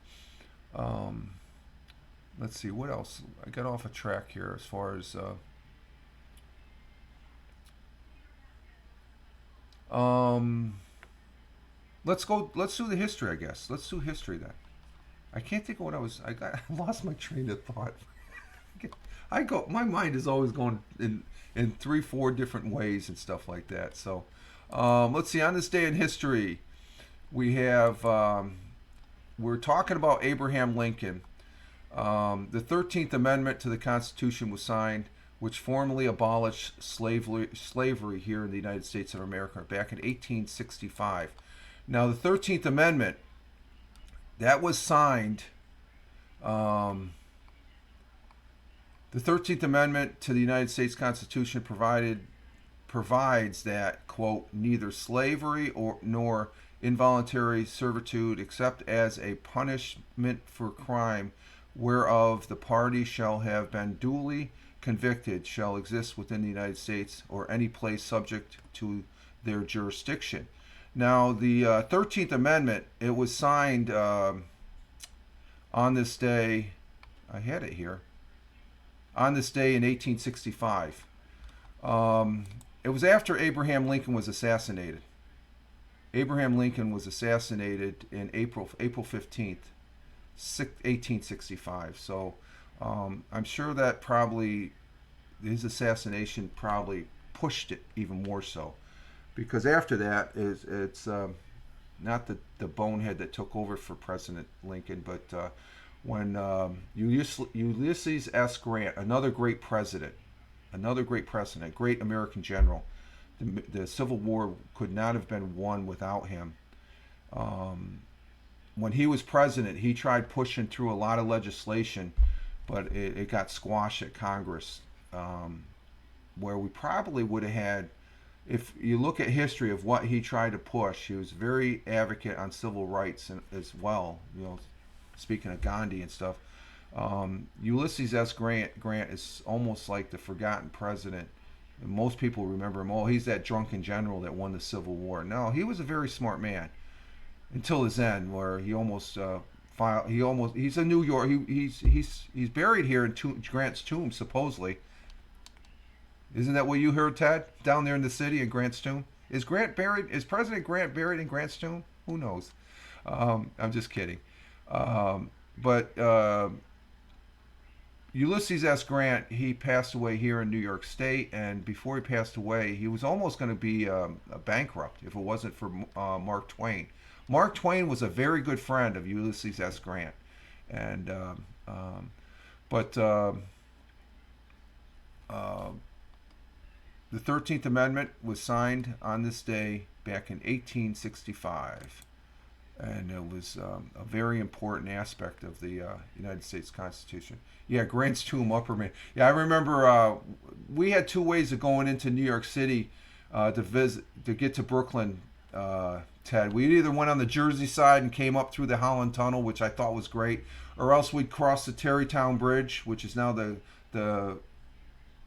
Let's see what else. I got off a track here as far as let's do the history, I guess. Let's do history then. I can't think of what I lost my train of thought. My mind is always going in 3-4 different ways and stuff like that. So let's see, on this day in history we have we're talking about Abraham Lincoln. The 13th Amendment to the Constitution was signed, which formally abolished slavery here in the United States of America back in 1865. Now, the 13th Amendment, that was signed, the 13th Amendment to the United States Constitution provides that, quote, neither slavery nor involuntary servitude, except as a punishment for crime whereof the party shall have been duly convicted, shall exist within the United States or any place subject to their jurisdiction. Now, the 13th Amendment, it was signed on this day, I had it here, on this day in 1865. It was after Abraham Lincoln was assassinated. Abraham Lincoln was assassinated in April 15th 1865. So I'm sure that probably his assassination probably pushed it even more so, because after that it's not the bonehead that took over for President Lincoln, but when Ulysses S. Grant, another great president, great American general. The Civil War could not have been won without him. Um, when he was president, he tried pushing through a lot of legislation, but it got squashed at Congress, where we probably would have had. If you look at history of what he tried to push, he was very advocate on civil rights as well. Speaking of Gandhi and stuff, Ulysses S. Grant is almost like the forgotten president. And most people remember him. Oh, he's that drunken general that won the Civil War. No, he was a very smart man until his end, where he almost filed. He's a New York. He's buried here in Grant's tomb, supposedly. Isn't that what you heard, Ted? Down there in the city in Grant's tomb? Is Grant buried? Is President Grant buried in Grant's tomb? Who knows? I'm just kidding. But Ulysses S. Grant, he passed away here in New York State, and before he passed away, he was almost going to be a bankrupt if it wasn't for Mark Twain. Mark Twain was a very good friend of Ulysses S. Grant, and but the 13th Amendment was signed on this day back in 1865, and it was a very important aspect of the United States Constitution. Yeah, Grant's tomb, Upper Man. Yeah, I remember we had two ways of going into New York City to get to Brooklyn. Ted, we either went on the Jersey side and came up through the Holland Tunnel, which I thought was great, or else we'd cross the Tarrytown Bridge, which is now the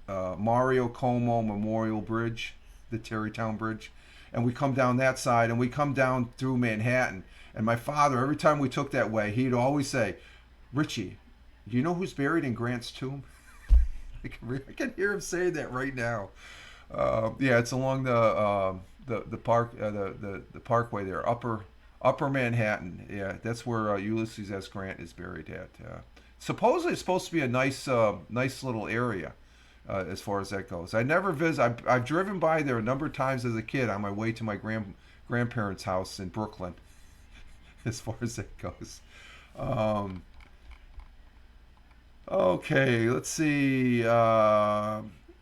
Mario Como Memorial Bridge, the Tarrytown Bridge, and we come down that side, and we come down through Manhattan. And my father, every time we took that way, he'd always say, "Richie, do you know who's buried in Grant's tomb?" I can hear him saying that right now. Yeah, it's along the parkway there, Upper Manhattan. Yeah, that's where Ulysses S. Grant is buried at. Supposedly, it's supposed to be a nice little area. As far as that goes, I never visit. I've driven by there a number of times as a kid on my way to my grandparents' house in Brooklyn. As far as that goes, okay, let's see.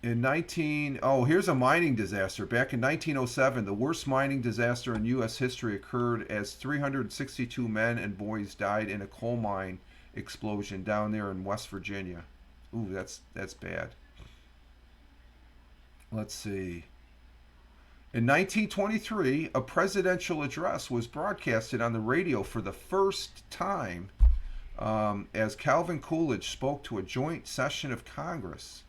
Here's a mining disaster. Back in 1907, the worst mining disaster in U.S. history occurred as 362 men and boys died in a coal mine explosion down there in West Virginia. Ooh, that's bad. Let's see. In 1923, a presidential address was broadcasted on the radio for the first time as Calvin Coolidge spoke to a joint session of Congress.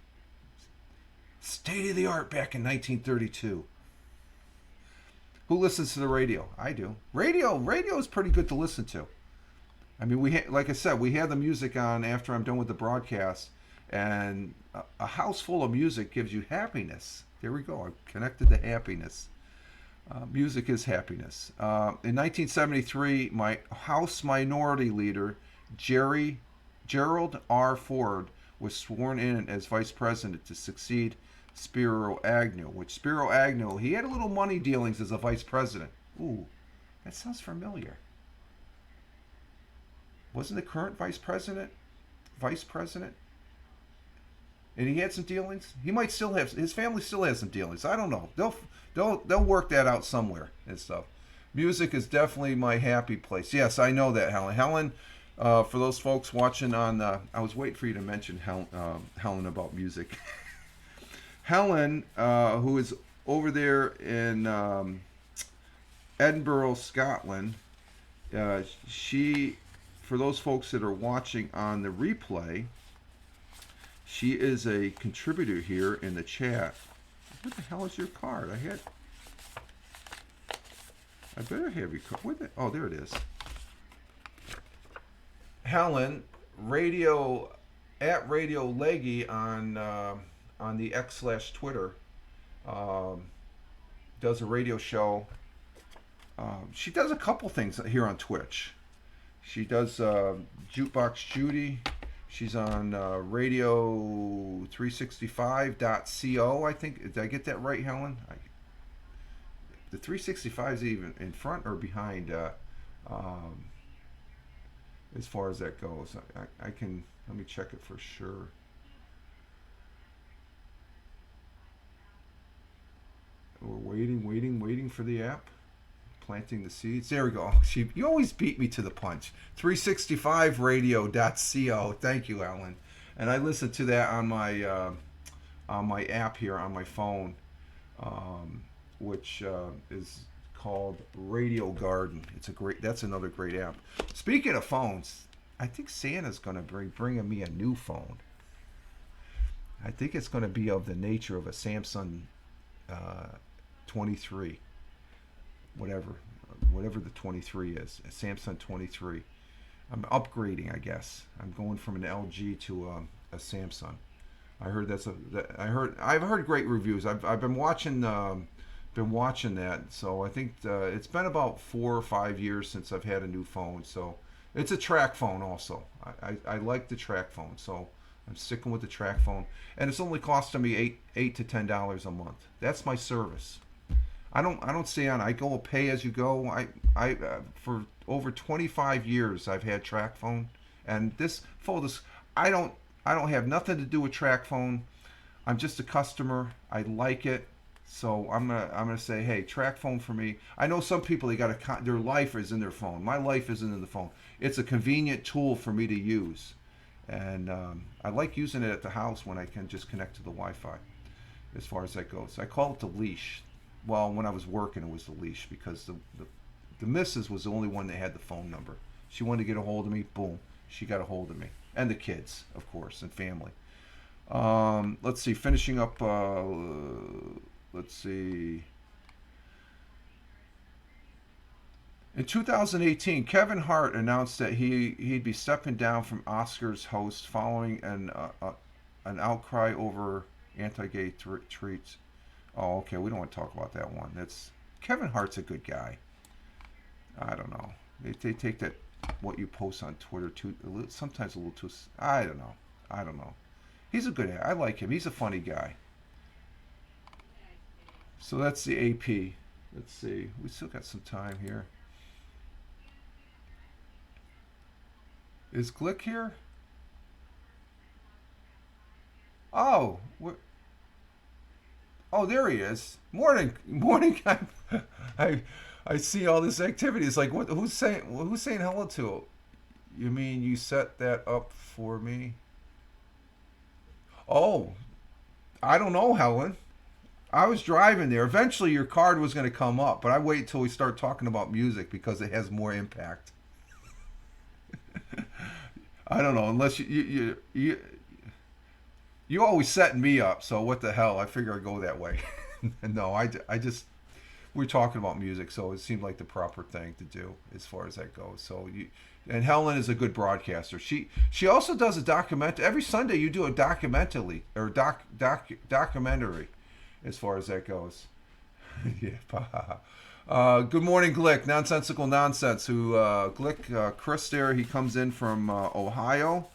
State of the art back in 1932. Who listens to the radio? I do. Radio is pretty good to listen to. I mean, like I said, we had the music on after I'm done with the broadcast, and a house full of music gives you happiness. There we go. I've connected to happiness. Music is happiness. In 1973, my House Minority Leader, Gerald R. Ford, was sworn in as vice president to succeed Spiro Agnew. Which Spiro Agnew, he had a little money dealings as a vice president. Ooh, that sounds familiar. Wasn't the current vice president? And he had some dealings. He might still have. His family still has some dealings. I don't know. They'll work that out somewhere and stuff. Music is definitely my happy place. Yes, I know that, Helen. Helen, for those folks watching on, I was waiting for you to mention Helen about music. Helen, who is over there in Edinburgh, Scotland, she, for those folks that are watching on the replay, she is a contributor here in the chat. What the hell is your card? I better have your card. Oh, there it is. Helen, Radio Leggy on the X/Twitter, does a radio show. She does a couple things here on Twitch. She does Jukebox Judy. She's on radio 365.co, I think. Did I get that right, Helen? The 365 is even in front or behind um, as far as that goes. I can, let me check it for sure. We're waiting for the app. Planting the seeds. There we go. You always beat me to the punch. 365radio.co. Thank you, Alan. And I listen to that on my app here on my phone, which is called Radio Garden. That's another great app. Speaking of phones, I think Santa's going to bring me a new phone. I think it's going to be of the nature of a Samsung 23, whatever the 23 is, a Samsung 23. I'm upgrading, I guess. I'm going from an LG to a Samsung. I heard I've heard great reviews. I've been watching that. So I think it's been about 4 or 5 years since I've had a new phone. So it's a track phone also. I like the track phone. So I'm sticking with the track phone, and it's only costing me $8 to $10 a month. That's my service. I don't stay on. I go pay as you go. I for over 25 years I've had track phone, and this I don't have nothing to do with track phone. I'm just a customer. I like it, so I'm gonna say, hey, track phone for me. I know some people their life is in their phone. My life isn't in the phone. It's a convenient tool for me to use, and I like using it at the house when I can just connect to the Wi-Fi. As far as that goes, I call it the leash. Well, when I was working, it was the leash because the missus was the only one that had the phone number. She wanted to get a hold of me. Boom, she got a hold of me, and the kids, of course, and family. Let's see. Finishing up. Let's see. In 2018, Kevin Hart announced that he'd be stepping down from Oscars host following an outcry over anti-gay tweets. Oh, okay. We don't want to talk about that one. Kevin Hart's a good guy. I don't know. They take that what you post on Twitter sometimes a little too. I don't know. He's a good guy. I like him. He's a funny guy. So that's the AP. Let's see. We still got some time here. Is Glick here? Oh, there he is. Morning. I see all this activity. It's like, what? Who's saying hello to? You mean you set that up for me? Oh, I don't know, Helen. I was driving there. Eventually, your card was going to come up, but I wait till we start talking about music because it has more impact. I don't know, unless you always setting me up, so what the hell? I figure I'd go that way. No, I just we're talking about music, so it seemed like the proper thing to do as far as that goes. So and Helen is a good broadcaster. She also does a documentary every Sunday. You do a documentary as far as that goes. Yeah. Good morning, Glick. Nonsensical Nonsense. Glick, Chris there, he comes in from Ohio.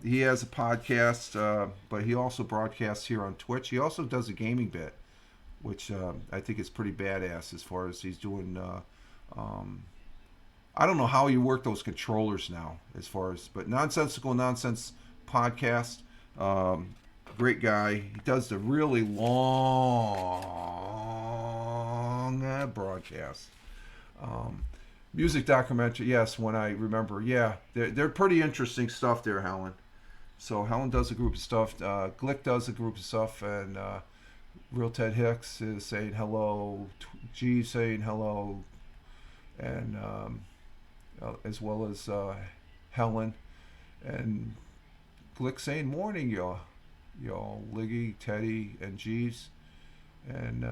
He has a podcast, but he also broadcasts here on Twitch. He also does a gaming bit, which I think is pretty badass as far as he's doing. I don't know how you work those controllers now, but Nonsensical Nonsense podcast. Great guy. He does the really long broadcast. Music documentary, yes, when I remember. Yeah, they're pretty interesting stuff there, Helen. So Helen does a group of stuff. Glick does a group of stuff, and Real Ted Hicks is saying hello. G saying hello, and as well as Helen, and Glick saying morning, y'all, Liggy, Teddy, and Jeeves, and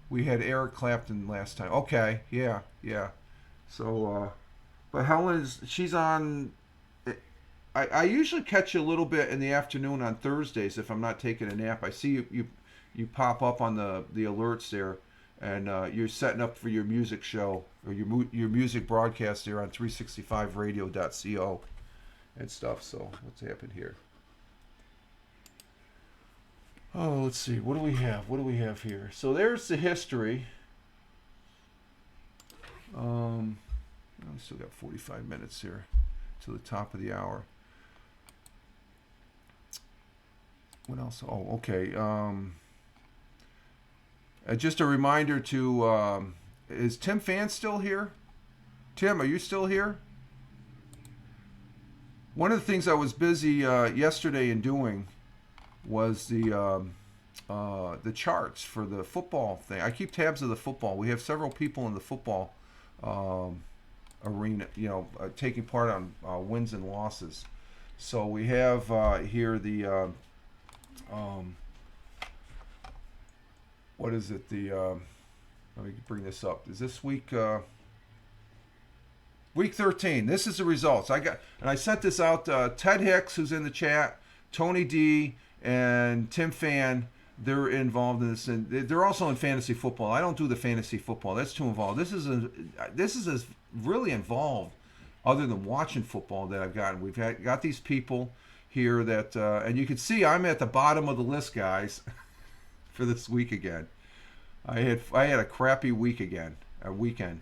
we had Eric Clapton last time. Okay, yeah. So, but she's on. I usually catch you a little bit in the afternoon on Thursdays if I'm not taking a nap. I see you pop up on the alerts there, and you're setting up for your music show or your music broadcast here on 365radio.co and stuff. So what's happened here? Oh, let's see. What do we have? What do we have here? So there's the history. We still got 45 minutes here to the top of the hour. What else? Oh, okay. Just a reminder to, is Tim Fan still here? Tim, are you still here? One of the things I was busy yesterday in doing was the charts for the football thing. I keep tabs of the football. We have several people in the football arena, taking part on wins and losses. So we have here the what is it? Let me bring this up. Is this week? Week 13. This is the results. I sent this out. Ted Hicks, who's in the chat, Tony D, and Tim Fan. They're involved in this, and they're also in fantasy football. I don't do the fantasy football. That's too involved. This is as really involved, other than watching football, that I've gotten. We've got these people here that, and you can see I'm at the bottom of the list, guys, for this week again. I had a crappy week again, a weekend.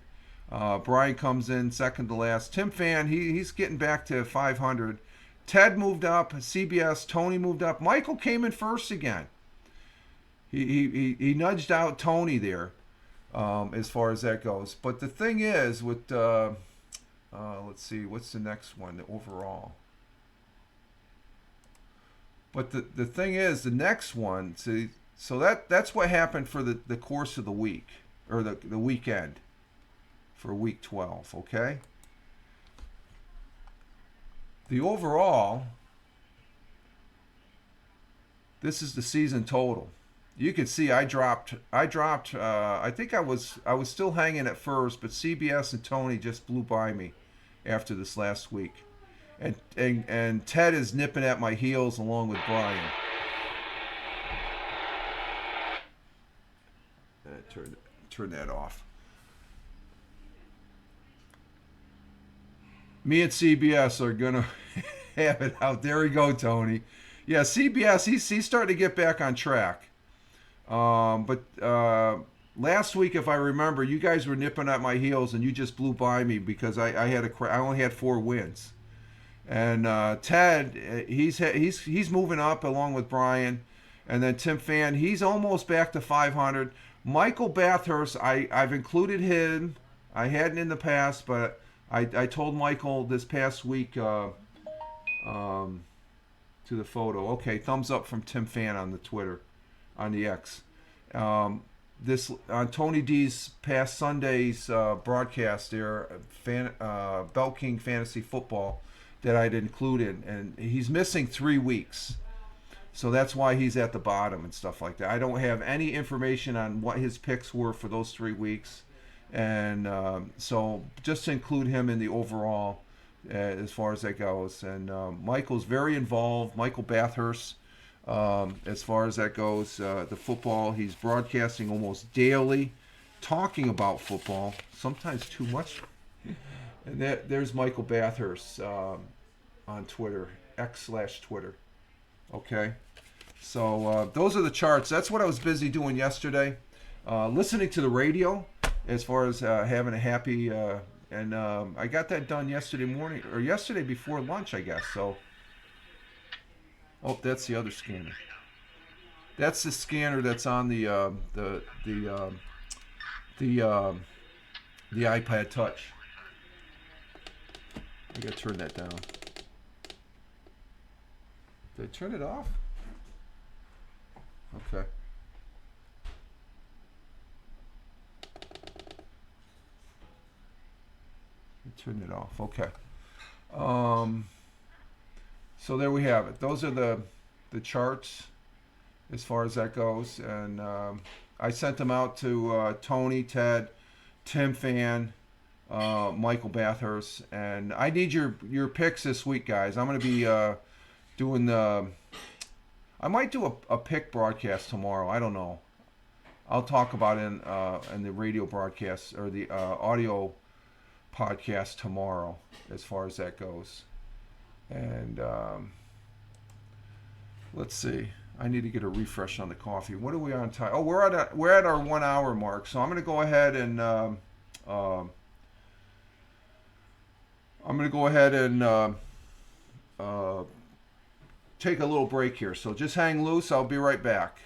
Brian comes in second to last. Tim Fan, he's getting back to 500. Ted moved up. CBS, Tony moved up. Michael came in first again. He nudged out Tony there, as far as that goes. But the thing is, with let's see, what's the next one? The overall. But the thing is, the next one. See, so that's what happened for the course of the week, or the weekend, for week 12. Okay. The overall. This is the season total. You can see I dropped. I think I was still hanging at first, but CBS and Tony just blew by me after this last week, and Ted is nipping at my heels along with Brian. Turn that off. Me and CBS are gonna have it out. There we go, Tony. Yeah, CBS. He's starting to get back on track. But last week, if I remember, you guys were nipping at my heels, and you just blew by me because I only had 4 wins. And Ted, he's moving up along with Brian, and then Tim Fan, he's almost back to 500. Michael Bathurst, I've included him. I hadn't in the past, but I told Michael this past week to the photo. Okay, thumbs up from Tim Fan on the Twitter. On the X. This on Tony D's past Sunday's broadcast there, Bell King Fantasy Football, that I'd included, and he's missing 3 weeks, so that's why he's at the bottom and stuff like that. I don't have any information on what his picks were for those 3 weeks, and so just to include him in the overall as far as that goes. And Michael's very involved. Michael Bathurst. As far as that goes, the football, he's broadcasting almost daily, talking about football, sometimes too much. And there's Michael Bathurst on Twitter, X/Twitter. Okay, so those are the charts. That's what I was busy doing yesterday, listening to the radio, as far as having a happy, and I got that done yesterday morning, or yesterday before lunch, I guess. So. Oh, that's the other scanner. That's the scanner that's on the iPad Touch. I gotta turn that down. Did I turn it off? Okay. Turn it off. Okay. So there we have it. Those are the charts as far as that goes. And I sent them out to Tony, Ted, Tim Fan, Michael Bathurst. And I need your picks this week, guys. I'm going to be doing I might do a pick broadcast tomorrow. I don't know. I'll talk about in the radio broadcast or the audio podcast tomorrow, as far as that goes. And let's see. I need to get a refresh on the coffee. What are we on time? Oh, we're at our 1 hour mark. So I'm going to go ahead and uh, take a little break here. So just hang loose. I'll be right back.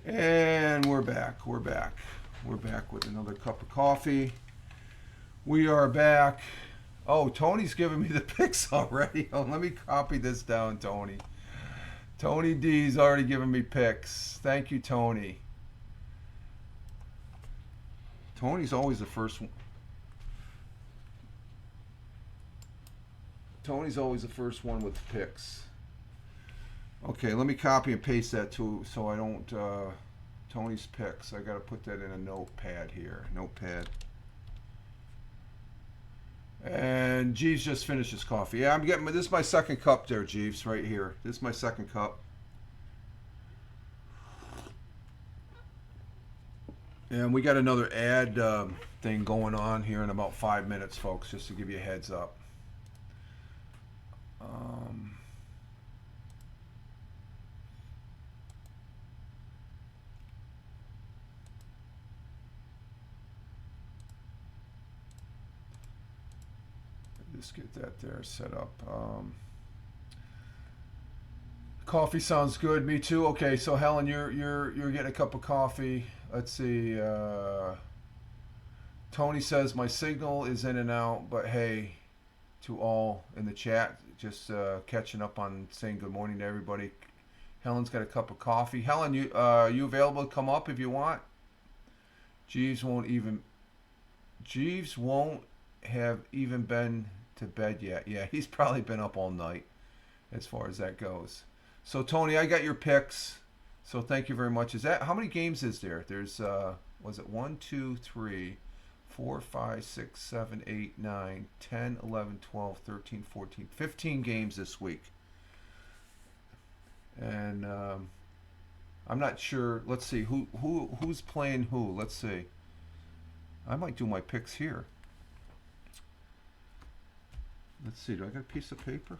And we're back. We're back. We're back with another cup of coffee. We are back. Oh, Tony's giving me the picks already. Oh, let me copy this down, Tony. Tony D's already giving me picks. Thank you, Tony. Tony's always the first one. Tony's always the first one with the picks. Okay, let me copy and paste that too, so I don't. Tony's picks. I got to put that in a notepad here. Notepad. And Jeeves just finished his coffee. Yeah, I'm getting. This is my second cup there, Jeeves, right here. This is my second cup. And we got another ad thing going on here in about 5 minutes, folks, just to give you a heads up. Just get that there set up. Coffee sounds good. Me too. Okay, so Helen, you're getting a cup of coffee. Let's see. Tony says my signal is in and out, but hey, to all in the chat, just catching up on saying good morning to everybody. Helen's got a cup of coffee. Helen, you available to come up if you want? Jeeves won't have even been to bed yet. Yeah, he's probably been up all night as far as that goes. So Tony, I got your picks. So thank you very much. Is that how many games is there? There's was it 1, 2, 3, 4, 5, 6, 7, 8, 9, 10, 11, 12, 13, 14, 15 games this week. And I'm not sure. Let's see who's playing who. Let's see. I might do my picks here. Let's see. Do I got a piece of paper?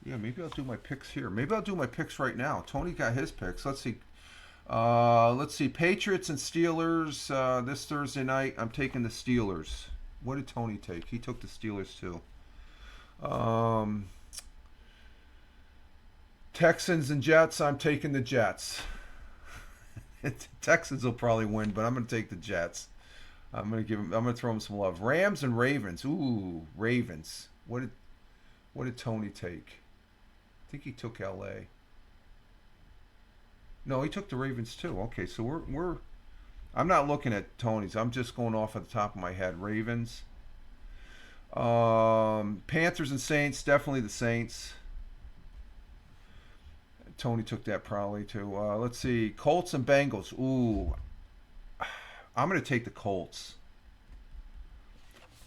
Yeah, maybe I'll do my picks here. Maybe I'll do my picks right now. Tony got his picks. Let's see. Let's see. Patriots and Steelers this Thursday night. I'm taking the Steelers. What did Tony take? He took the Steelers too. Texans and Jets. I'm taking the Jets. Texans will probably win, but I'm going to take the Jets. I'm going to throw them some love. Rams and Ravens. Ooh, Ravens. What did Tony take? I think he took L.A. No, he took the Ravens too. Okay, so we're I'm not looking at Tony's. I'm just going off at the top of my head. Ravens. Panthers and Saints. Definitely the Saints. Tony took that probably too. Let's see. Colts and Bengals. Ooh. I'm going to take the Colts.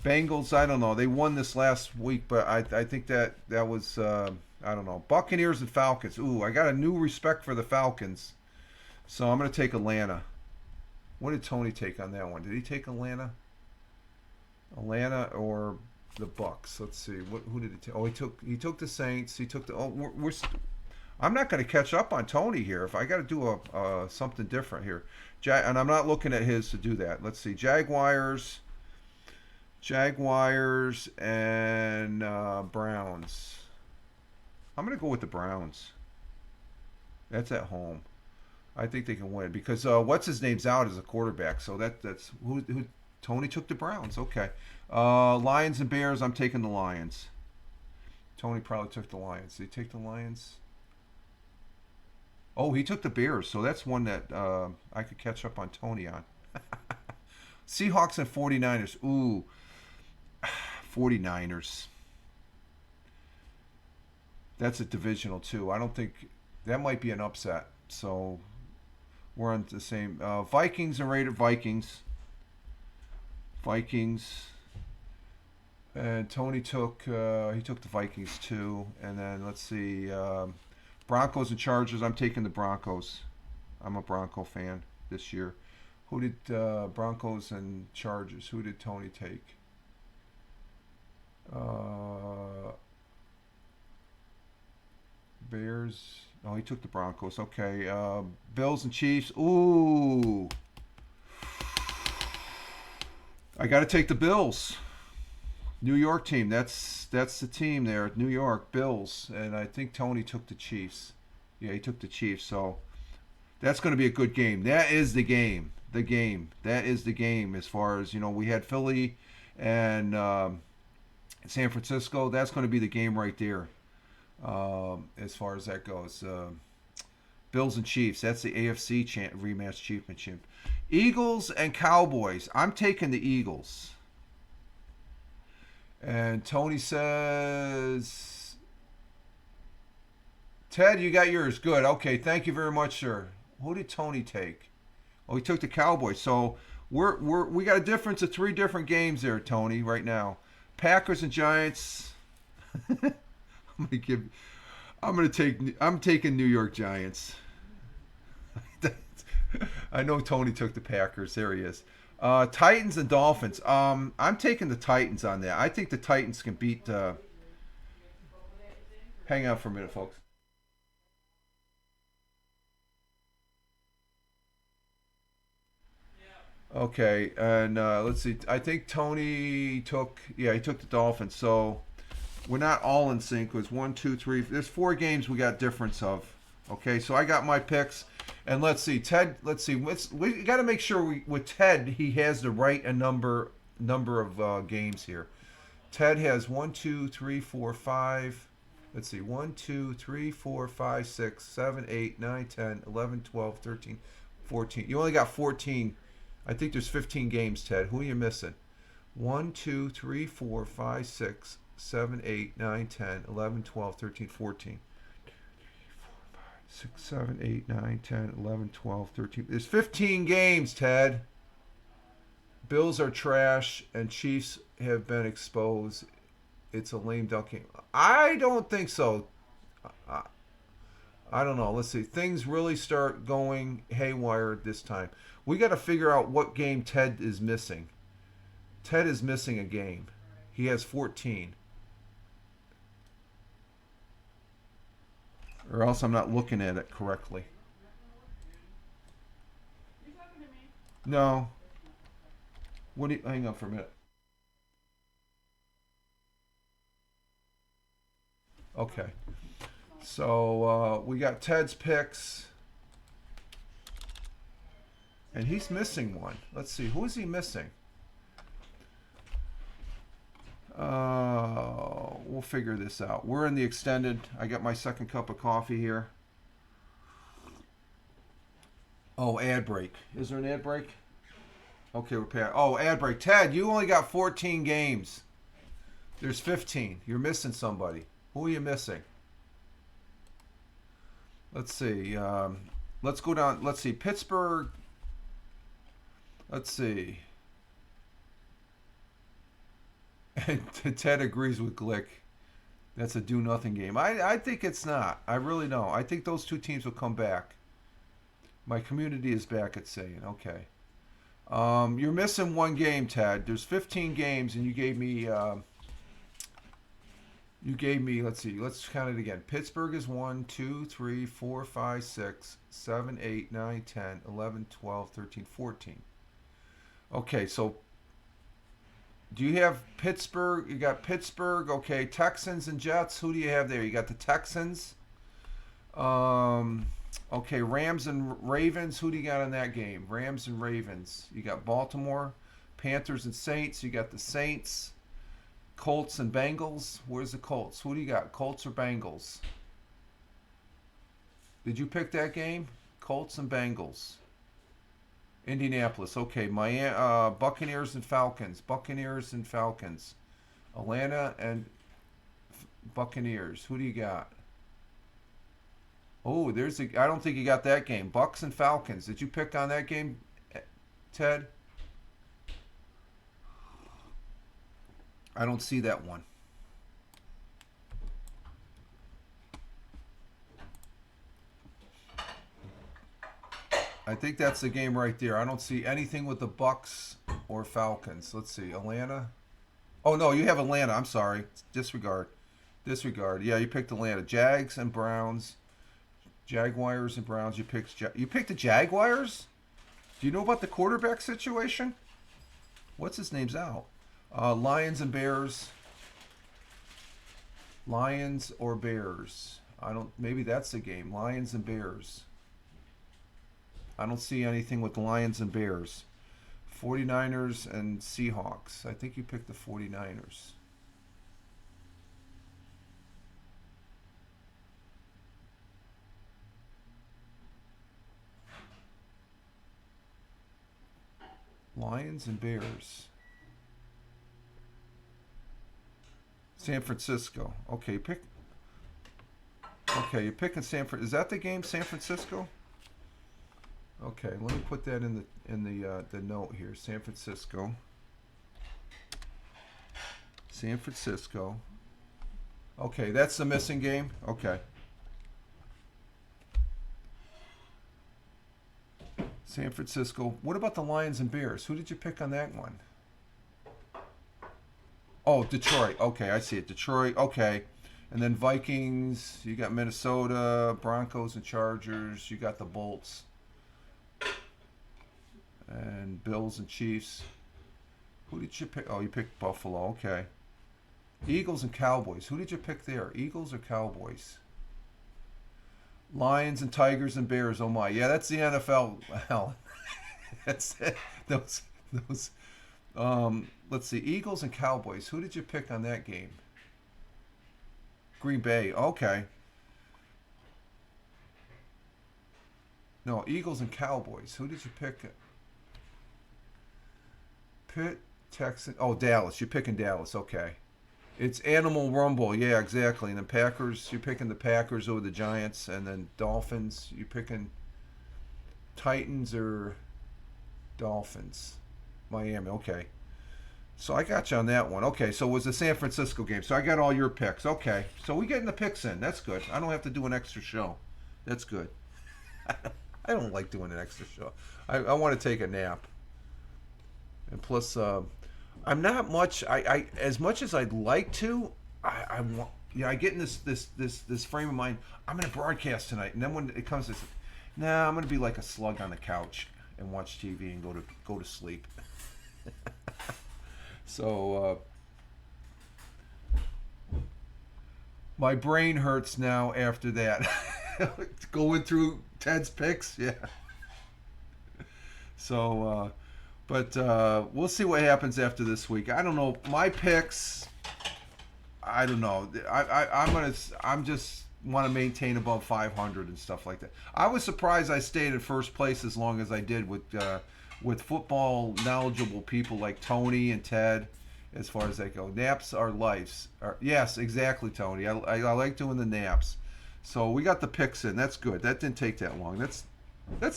Bengals, I don't know. They won this last week, but I think that was, I don't know. Buccaneers and Falcons. Ooh, I got a new respect for the Falcons. So I'm going to take Atlanta. What did Tony take on that one? Did he take Atlanta? Atlanta or the Bucks? Let's see. Who did he take? Oh, he took the Saints. He took the. Oh, I'm not going to catch up on Tony here. If I got to do something different here, and I'm not looking at his to do that. Let's see. Jaguars and Browns. I'm going to go with the Browns. That's at home. I think they can win because what's his name's out as a quarterback. So that's who Tony took the Browns. Okay. Lions and Bears. I'm taking the Lions. Tony probably took the Lions. Did he take the Lions? Oh, he took the Bears. So that's one that I could catch up on Tony on. Seahawks and 49ers. Ooh. 49ers. That's a divisional too. I don't think that might be an upset. So we're on the same. Vikings and Raiders. Vikings. And Tony took the Vikings too. And then let's see. Broncos and Chargers. I'm taking the Broncos. I'm a Bronco fan this year. Who did Broncos and Chargers? Who did Tony take? Bears. Oh, he took the Broncos. Okay. Bills and Chiefs. Ooh. I got to take the Bills. New York team. That's the team there. New York Bills. And I think Tony took the Chiefs. Yeah, he took the Chiefs. So that's going to be a good game. That is the game. That is the game as far as, we had Philly and San Francisco. That's going to be the game right there as far as that goes. Bills and Chiefs. That's the AFC rematch championship. Eagles and Cowboys. I'm taking the Eagles. And Tony says, Ted, you got yours. Good. Okay. Thank you very much, sir. Who did Tony take? Oh, he took the Cowboys. So we got a difference of 3 different games there, Tony, right now. Packers and Giants. I'm taking New York Giants. I know Tony took the Packers. There he is. Titans and Dolphins. I'm taking the Titans on that. I think the Titans can beat. Hang on for a minute, folks. Okay, and let's see. I think Tony took. Yeah, he took the Dolphins. So we're not all in sync. It was 1, 2, 3. There's 4 games we got difference of. Okay, so I got my picks, and let's see. Ted. Let's see. We got to make sure with Ted he has the right number of games here. Ted has 1, 2, 3, 4, 5. Let's see. 1, 2, 3, 4, 5, 6, 7, 8, 9, 10, 11, 12, 13, 14. You only got 14. I think there's 15 games, Ted. Who are you missing? 1, 2, 3, 4, 5, 6, 7, 8, 9, 10, 11, 12, 13, 14. 6, 7, 8, 9, 10, 11, 12, 13. There's 15 games, Ted. Bills are trash and Chiefs have been exposed. It's a lame duck game. I don't think so. I don't know. Let's see. Things really start going haywire this time. We got to figure out what game Ted is missing. Ted is missing a game. He has 14. Or else I'm not looking at it correctly. You talking to me? No. What do you, hang on for a minute. Okay. So we got Ted's picks. And he's missing one. Let's see. Who is he missing? We'll figure this out. We're in the extended. I got my second cup of coffee here. Oh, ad break. Is there an ad break? Okay, we're past. Oh, ad break. Ted, you only got 14 games. There's 15. You're missing somebody. Who are you missing? Let's see. Let's go down. Let's see. Pittsburgh. Let's see. And Ted agrees with Glick. That's a do-nothing game. I think it's not. I really don't. I think those two teams will come back. My community is back at saying, okay. You're missing one game, Ted. There's 15 games, and you gave me, let's see, let's count it again. Pittsburgh is 1, 2, 3, 4, 5, 6, 7, 8, 9, 10, 11, 12, 13, 14. Okay, so do you have Pittsburgh? You got Pittsburgh. Okay, Texans and Jets. Who do you have there? You got the Texans. Okay, Rams and Ravens. Who do you got in that game? Rams and Ravens. You got Baltimore, Panthers and Saints. You got the Saints, Colts and Bengals. Where's the Colts? Who do you got? Colts or Bengals? Did you pick that game? Colts and Bengals. Indianapolis. Okay, Miami, Buccaneers and Falcons. Buccaneers and Falcons. Atlanta and Buccaneers. Who do you got? Oh, there's a. I don't think you got that game. Bucks and Falcons. Did you pick on that game, Ted? I don't see that one. I think that's the game right there. I don't see anything with the Bucks or Falcons. Let's see. Atlanta. Oh, no, you have Atlanta. I'm sorry. Disregard. Disregard. Yeah, you picked Atlanta. Jags and Browns. Jaguars and Browns. You picked the Jaguars? Do you know about the quarterback situation? What's his name's out? Lions and Bears. Lions or Bears. I don't. Maybe that's the game. Lions and Bears. I don't see anything with the Lions and Bears. 49ers and Seahawks. I think you picked the 49ers. Lions and Bears. San Francisco. Okay, pick. Okay, you're picking San Fran. Is that the game, San Francisco? Okay, let me put that in the note here. San Francisco. San Francisco. Okay, that's the missing game. Okay. San Francisco. What about the Lions and Bears? Who did you pick on that one? Oh, Detroit. Okay, I see it. Detroit. Okay. And then Vikings. You got Minnesota, Broncos and Chargers. You got the Bolts. And Bills and Chiefs. Who did you pick? Oh, you picked Buffalo. Okay. Eagles and Cowboys. Who did you pick there? Eagles or Cowboys? Lions and Tigers and Bears. Oh my. Yeah, that's the NFL. Hell. That's it. Those. Let's see. Eagles and Cowboys. Who did you pick on that game? Green Bay. Okay. No, Eagles and Cowboys. Who did you pick? Pitt, Texans. Oh, Dallas. You're picking Dallas. Okay. It's Animal Rumble. Yeah, exactly. And then Packers. You're picking the Packers over the Giants. And then Dolphins. You're picking Titans or Dolphins. Miami. Okay. So I got you on that one. Okay, so it was the San Francisco game. So I got all your picks. Okay. So we getting the picks in. That's good. I don't have to do an extra show. That's good. I don't like doing an extra show. I want to take a nap. And plus, I'm not much. I as much as I'd like to. I want. Yeah, I get in this frame of mind. I'm going to broadcast tonight, and then when it comes to, nah, I'm going to be like a slug on the couch and watch TV and go to sleep. So my brain hurts now after that. Going through Ted's picks, yeah. So, but we'll see what happens after this week. I don't know. My picks. I don't know. I'm just want to maintain above 500 and stuff like that. I was surprised I stayed in first place as long as I did with football knowledgeable people like Tony and Ted. As far as that go, naps are lives. Yes, exactly, Tony. I like doing the naps. So we got the picks in. That's good. That didn't take that long. That's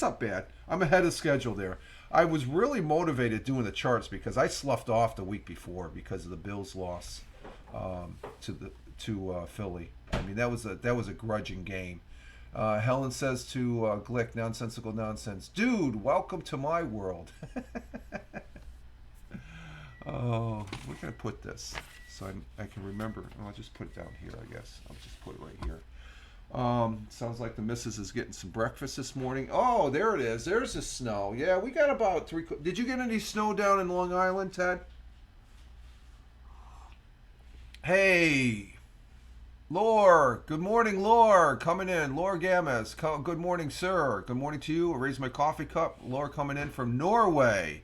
not bad. I'm ahead of schedule there. I was really motivated doing the charts because I sloughed off the week before because of the Bills' loss to Philly. I mean that was a grudging game. Helen says to Glick, nonsensical nonsense, dude. Welcome to my world. Oh, where can I put this so I can remember? Oh, I'll just put it down here. I guess I'll just put it right here. Sounds like the missus is getting some breakfast this morning. Oh, there it is. There's the snow. Yeah, we got about 3. Did you get any snow down in Long Island, Ted? Hey, Lore. Good morning, Lore. Coming in. Lore Gammas. Good morning, sir. Good morning to you. I raised my coffee cup. Lore coming in from Norway.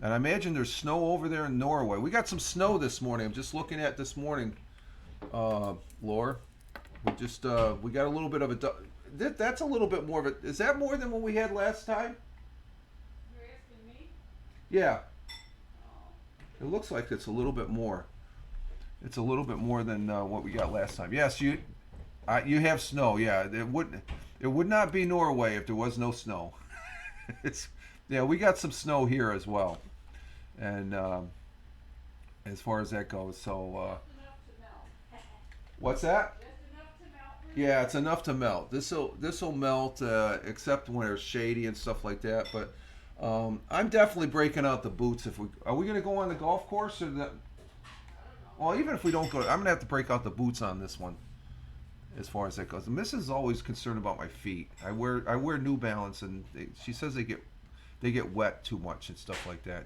And I imagine there's snow over there in Norway. We got some snow this morning. I'm just looking at this morning, Lore. We got a little bit of a. That's a little bit more of it. Is that more than what we had last time? You're asking me? Yeah. Oh. It looks like it's a little bit more. It's a little bit more than what we got last time. Yes, you have snow. Yeah, it would not be Norway if there was no snow. Yeah, we got some snow here as well, and as far as that goes, so Just enough to melt. what's that? Just enough to melt for you. Yeah, it's enough to melt. This'll melt, except when it's shady and stuff like that. But I'm definitely breaking out the boots. Are we gonna go on the golf course or that? Well, even if we don't go, I'm gonna have to break out the boots on this one. As far as that goes, the missus is always concerned about my feet. I wear New Balance, and she says they get wet too much and stuff like that.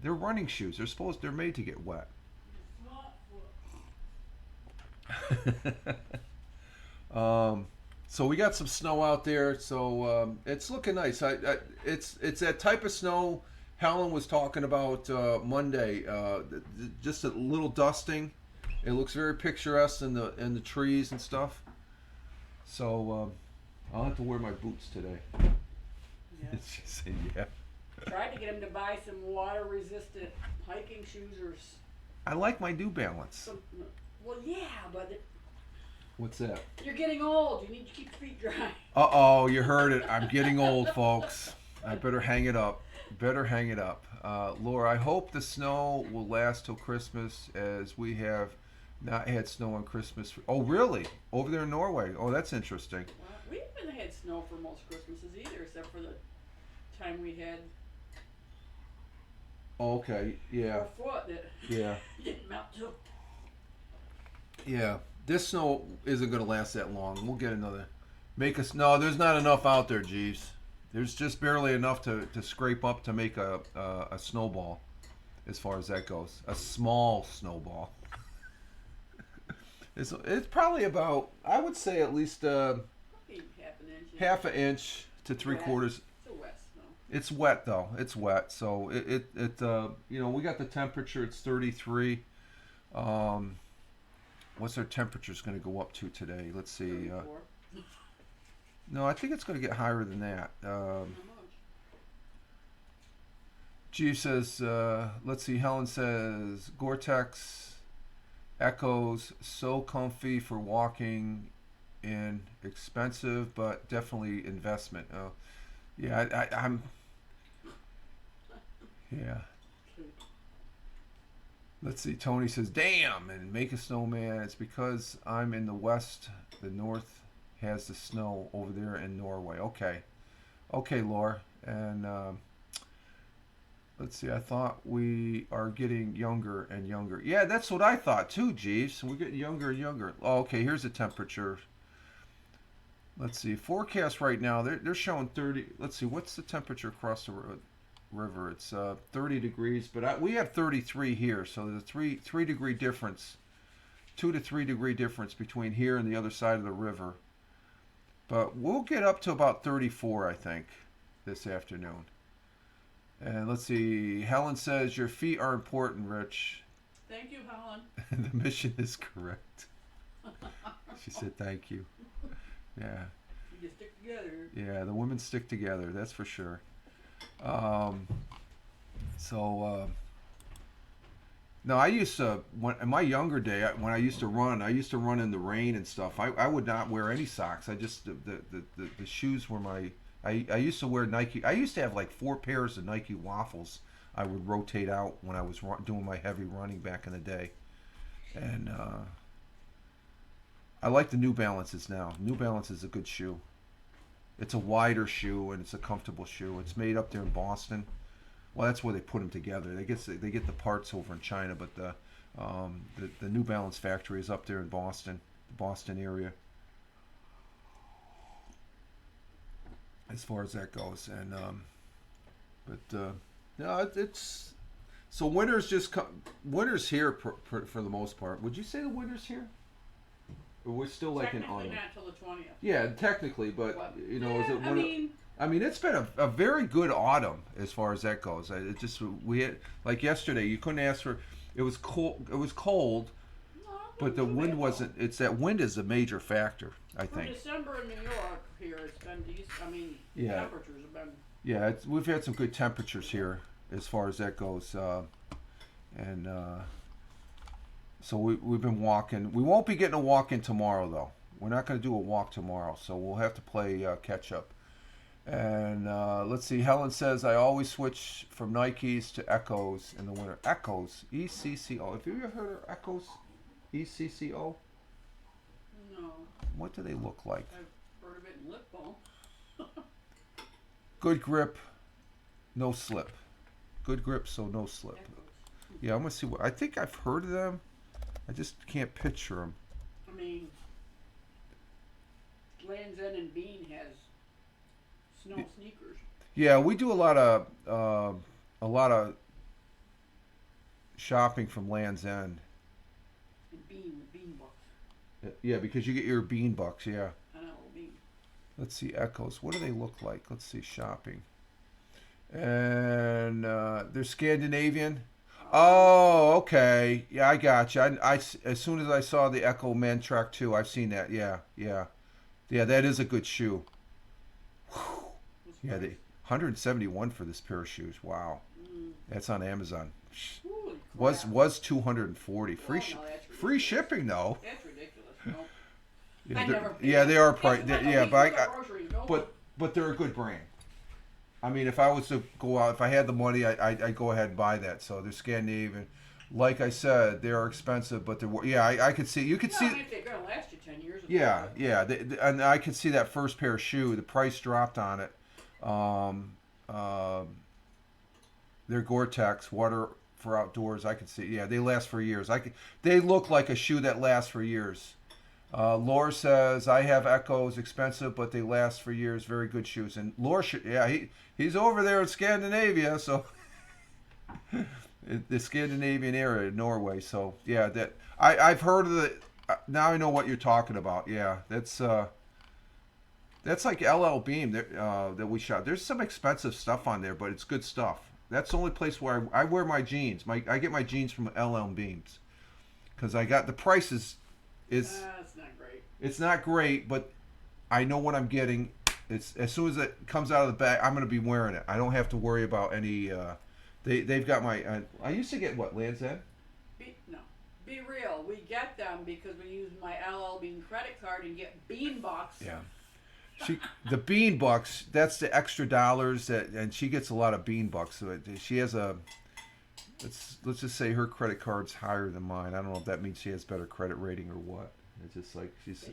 They're running shoes. They're made to get wet. Smart foot. So we got some snow out there. So it's looking nice. It's that type of snow Helen was talking about Monday. Just a little dusting. It looks very picturesque in the trees and stuff. So I'll have to wear my boots today. Yeah. She said, yeah. Tried to get him to buy some water-resistant hiking shoes or I like my New Balance. some. Well, yeah, but What's that? you're getting old. You need to keep your feet dry. Uh-oh, you heard it. I'm getting old, folks. I better hang it up. Laura, I hope the snow will last till Christmas, as we have not had snow on Christmas. Oh, really? Over there in Norway? Oh, that's interesting. Well, we haven't had snow for most Christmases either, except for the time we had Okay, yeah, 4 foot that yeah, didn't melt too. yeah. This snow isn't going to last that long. We'll get another. No, there's not enough out there, Jeeves. There's just barely enough to scrape up to make a snowball, as far as that goes. A small snowball. It's probably about, I would say, at least Probably half an inch. half an inch to 3/4. It's a wet snow. It's wet though. It's wet. So it we got the temperature. It's 33. What's our temperature's going to go up to today? Let's see. 34. No, I think it's going to get higher than that. How much? G says, let's see. Helen says, Gore-Tex Echoes, so comfy for walking in, expensive, but definitely investment. Yeah, I'm. Yeah. Let's see. Tony says, "Damn!" and make a snowman. It's because I'm in the west. The north has the snow over there in Norway. Okay, okay, Laura. And let's see. I thought we are getting younger and younger. Yeah, that's what I thought too, Jeeves. We're getting younger and younger. Oh, okay. Here's the temperature. Let's see. Forecast right now. They're showing 30. Let's see. What's the temperature across the river? It's 30 degrees, but we have 33 here, so there's a 3 degree difference, 2 to 3 degree difference between here and the other side of the river. But we'll get up to about 34, I think, this afternoon. And let's see. Helen says your feet are important, Rich. Thank you, Helen. The mission is correct. She said thank you. Yeah. You stick together. Yeah, the women stick together. That's for sure. No, I used to, in my younger day, when I used to run in the rain and stuff. I would not wear any socks. I just, the shoes were I used to wear Nike. I used to have like 4 pairs of Nike Waffles I would rotate out when I was doing my heavy running back in the day. And I like the New Balances now. New Balance is a good shoe. It's a wider shoe and it's a comfortable shoe. It's made up there in Boston. Well, that's where they put them together. They get the parts over in China, but the New Balance factory is up there in Boston, the Boston area. As far as that goes, and no, it's so winter's winter's here for the most part. Would you say the winter's here? Or we're still like in autumn? Technically not till the 20th. Yeah, technically, but you know, is it? I mean, it's been a very good autumn as far as that goes. It just we had, like yesterday, you couldn't ask for. It was cold. It was cold, but the wind wasn't. It's that wind is a major factor, I think. For December in New York here, it's been decent. I mean, Yeah. temperatures have been. Yeah, we've had some good temperatures here as far as that goes, and so we've been walking. We won't be getting a walk in tomorrow though. We're not going to do a walk tomorrow, so we'll have to play catch up. And let's see. Helen says I always switch from Nikes to Echoes in the winter. Echoes, ECCO. Have you ever heard of Echoes, ECCO? No, What do they look like? I've heard of it in lip balm. Good grip, no slip. Good grip, so no slip. Yeah, I'm gonna see what. I think I've heard of them. I just can't picture them. I mean, Land's End and Bean has snow sneakers. Yeah, we do a lot of shopping from Land's End. And Bean bucks. Yeah, because you get your bean bucks. Yeah. I know, Bean. Let's see Echoes. What do they look like? Let's see shopping. And they're Scandinavian. Oh, okay. Yeah, I got you. I as soon as I saw the Echo Man Track 2, I've seen that. Yeah. That is a good shoe. Whew. Yeah, 171 for this pair of shoes. Wow, that's on Amazon. Holy crap. Was 240 free Oh, no, that's free shipping though. That's ridiculous. No. Yeah, I never paid. yeah, they are It's price. like a Yeah, week but worth of groceries, no? but they're a good brand. I mean, if I was to go out, if I had the money, I'd go ahead and buy that. So they're Scandinavian. Like I said, they are expensive, but they're I could see you could Yeah, see. I mean, if they're gonna last you 10 years. Yeah, and I could see that first pair of shoe. The price dropped on it. They're Gore-Tex, water for outdoors. I could see. Yeah, they last for years. They look like a shoe that lasts for years. Laura says I have Echoes, expensive, but they last for years. Very good shoes. And Laura, he's over there in Scandinavia, so the Scandinavian area, Norway. So yeah, that I've heard of it. Now I know what you're talking about. Yeah, that's like LL Beam that we shot. There's some expensive stuff on there, but it's good stuff. That's the only place where I wear my jeans. I get my jeans from LL Beams because I got the prices. It's not great. It's not great, but I know what I'm getting. It's as soon as it comes out of the bag, I'm going to be wearing it. I don't have to worry about any. They've got my. I used to get what Land's End. Be real. We get them because we use my LL Bean credit card and get bean bucks. Yeah. The bean bucks, that's the extra dollars and she gets a lot of bean bucks. So she has let's just say her credit card's higher than mine. I don't know if that means she has better credit rating or what. It's just like she's.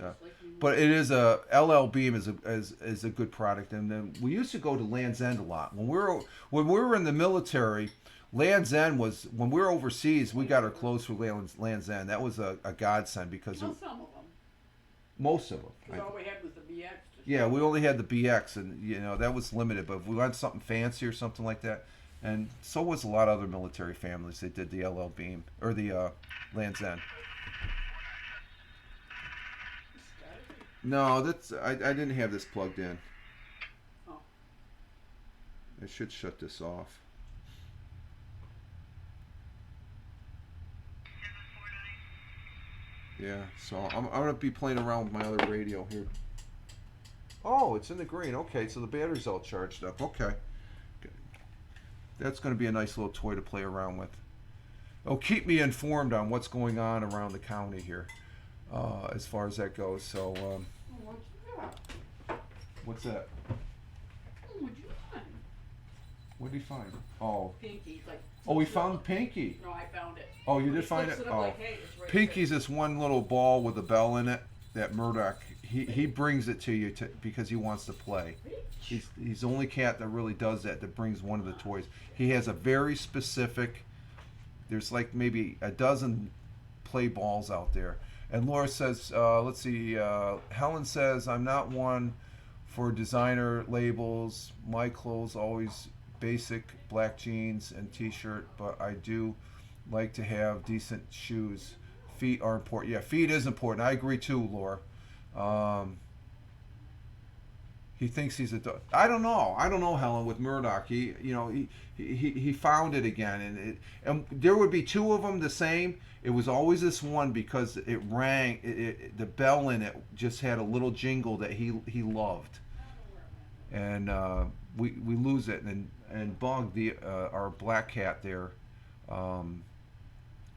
But it is a LL Beam is a good product, and then we used to go to Land's End a lot when we were in the military. Land's End was when we were overseas. We got our clothes for Land's End. That was a godsend because Well, some of them. most of them. Because all we had was the BX. Yeah, we only had the BX, and that was limited. But if we wanted something fancy or something like that, and so was a lot of other military families. They did the LL Beam or the Land's End. No, I didn't have this plugged in. Oh. I should shut this off. Yeah, so I'm gonna be playing around with my other radio here. Oh, it's in the green. Okay, so the battery's all charged up. Okay. That's going to be a nice little toy to play around with. Oh, keep me informed on what's going on around the county here, as far as that goes. So, What's that? what's that? What'd you find? What did he find? Oh, Pinky. Like. oh, we found Pinky. No, I found it. Oh, you When did he find flips it? up Oh, like, hey, it's right Pinky's this one little ball with a bell in it that Murdoch he brings it to you because he wants to play. He's the only cat that really does that brings one of the toys. He has a very specific. There's like maybe a dozen play balls out there. And Laura says, let's see. Helen says, I'm not one for designer labels. My clothes always basic black jeans and t-shirt, but I do like to have decent shoes. Feet are important. Yeah, feet is important. I agree too, Laura. He thinks he's a dog. I don't know, Helen. With Murdoch, he found it again, and there would be two of them the same. It was always this one because it rang. The bell in it just had a little jingle that he loved, and we lose it. And Bug, our black cat there,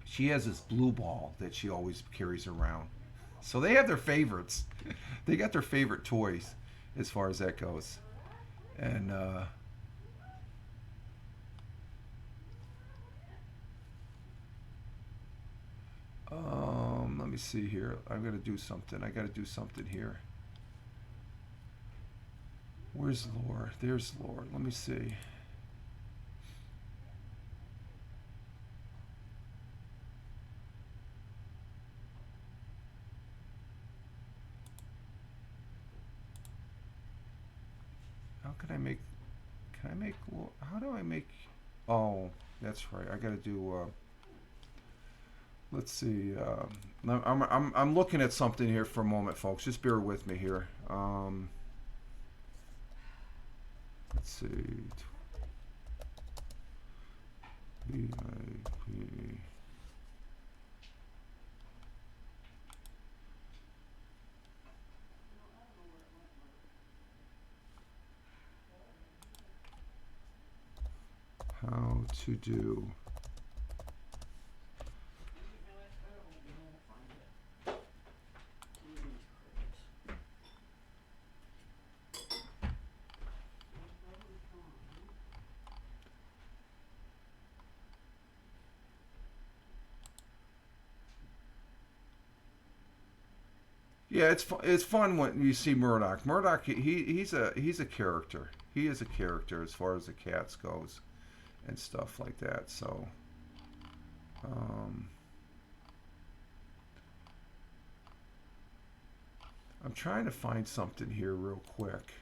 she has this blue ball that she always carries around. So they have their favorites. They got their favorite toys as far as that goes. And let me see here. I'm gonna do something. I gotta do something here. Where's Lore? There's Lore. Let me see. How do I make, oh, that's right. I gotta do, let's see, I'm looking at something here for a moment, folks. Just bear with me here. Let's see. VIP. How to do. Yeah, it's fun when you see Murdoch. Murdoch, he's a character. He is a character as far as the cats goes, and stuff like that. So, I'm trying to find something here real quick.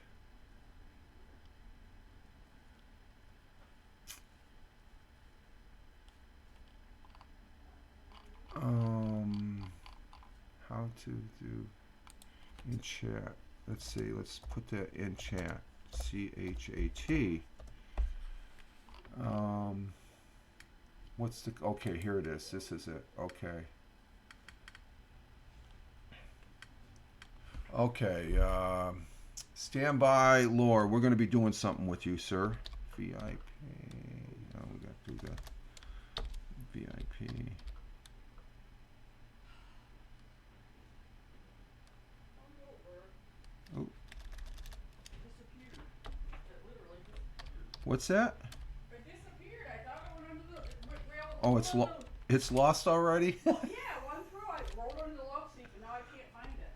How to do in chat. Let's see. Let's put that in chat. CHAT. What's the? Okay, here it is. This is it. Okay. Okay. Stand by, Laura. We're going to be doing something with you, sir. VIP. Oh, we got to do that. VIP. Oh. What's that? It disappeared. I thought it went under the. It went right Oh, it's lost already. Yeah, one through. I rolled under the love seat, but now I can't find it.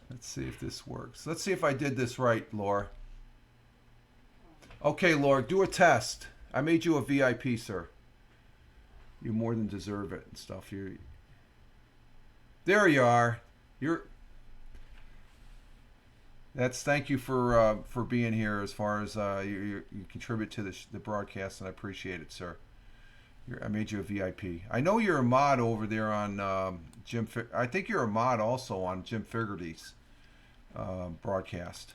Let's see if this works. Let's see if I did this right, Laura. Okay, Laura, do a test. I made you a VIP, sir. You more than deserve it and stuff. There you are. Thank you for being here. As far as you contribute to the broadcast, and I appreciate it, sir. I made you a VIP. I know you're a mod over there on Jim. I think you're a mod also on Jim Figerty's broadcast.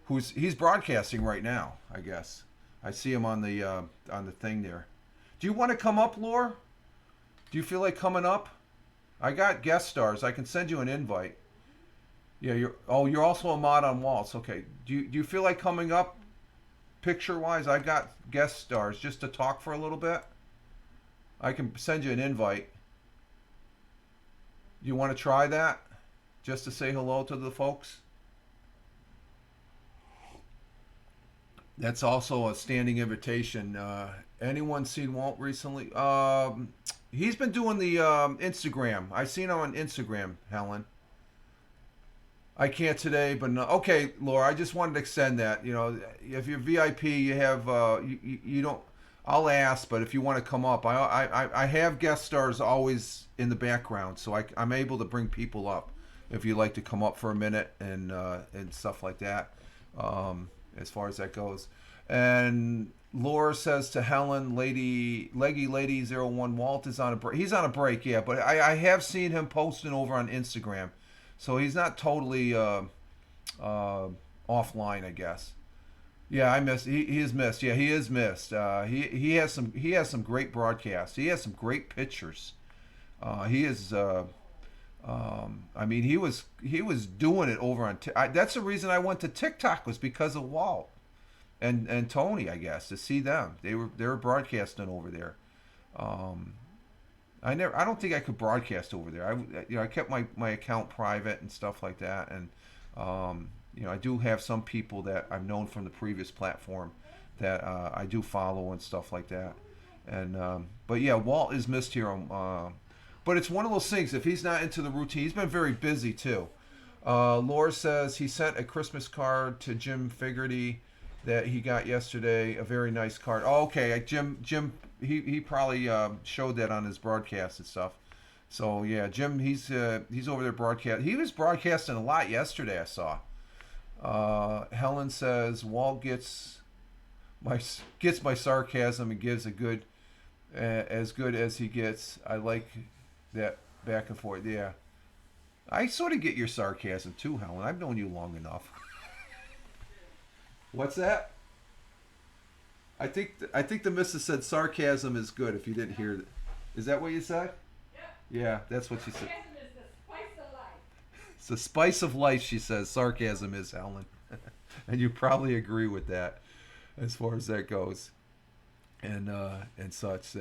He's broadcasting right now, I guess. I see him on the thing there. Do you want to come up, Laura? Do you feel like coming up? I got guest stars. I can send you an invite. Yeah, you're also a mod on Waltz. Okay. Do you feel like coming up picture wise? I got guest stars just to talk for a little bit. I can send you an invite. You want to try that? Just to say hello to the folks? That's also a standing invitation. Anyone seen Walt recently? He's been doing the Instagram. I've seen him on Instagram, Helen. I can't today, but no. Okay, Laura, I just wanted to extend that. You know, if you're VIP, you have you don't. I'll ask, but if you want to come up, I have guest stars always in the background, so I'm able to bring people up if you'd like to come up for a minute and stuff like that. As far as that goes, and Laura says to Helen, Leggy Lady 01, Walt is on a break. He's on a break, yeah, but I have seen him posting over on Instagram. So he's not totally offline, I guess. Yeah, I missed. He is missed. Yeah, he is missed. He has some great broadcasts. He has some great pictures. He is. I mean, he was doing it over on. That's the reason I went to TikTok, was because of Walt and Tony, I guess, to see them. They were broadcasting over there. I don't think I could broadcast over there. I kept my account private and stuff like that, and I do have some people that I've known from the previous platform that I do follow and stuff like that, and but yeah, Walt is missed here on. But it's one of those things. If he's not into the routine, he's been very busy too. Laura says he sent a Christmas card to Jim Figerty that he got yesterday. A very nice card. Oh, okay, Jim. He probably showed that on his broadcast and stuff. So yeah, Jim, he's over there broadcast. He was broadcasting a lot yesterday, I saw. Helen says Walt gets my sarcasm and gives a good as good as he gets. I like that back and forth. Yeah, I sort of get your sarcasm too, Helen. I've known you long enough. What's that? I think the missus said sarcasm is good. If you didn't hear it, is that what you said? Yeah. Yeah, that's what she said. Sarcasm is the spice of life. It's the spice of life, she says. Sarcasm is, Helen, and you probably agree with that, as far as that goes, and such.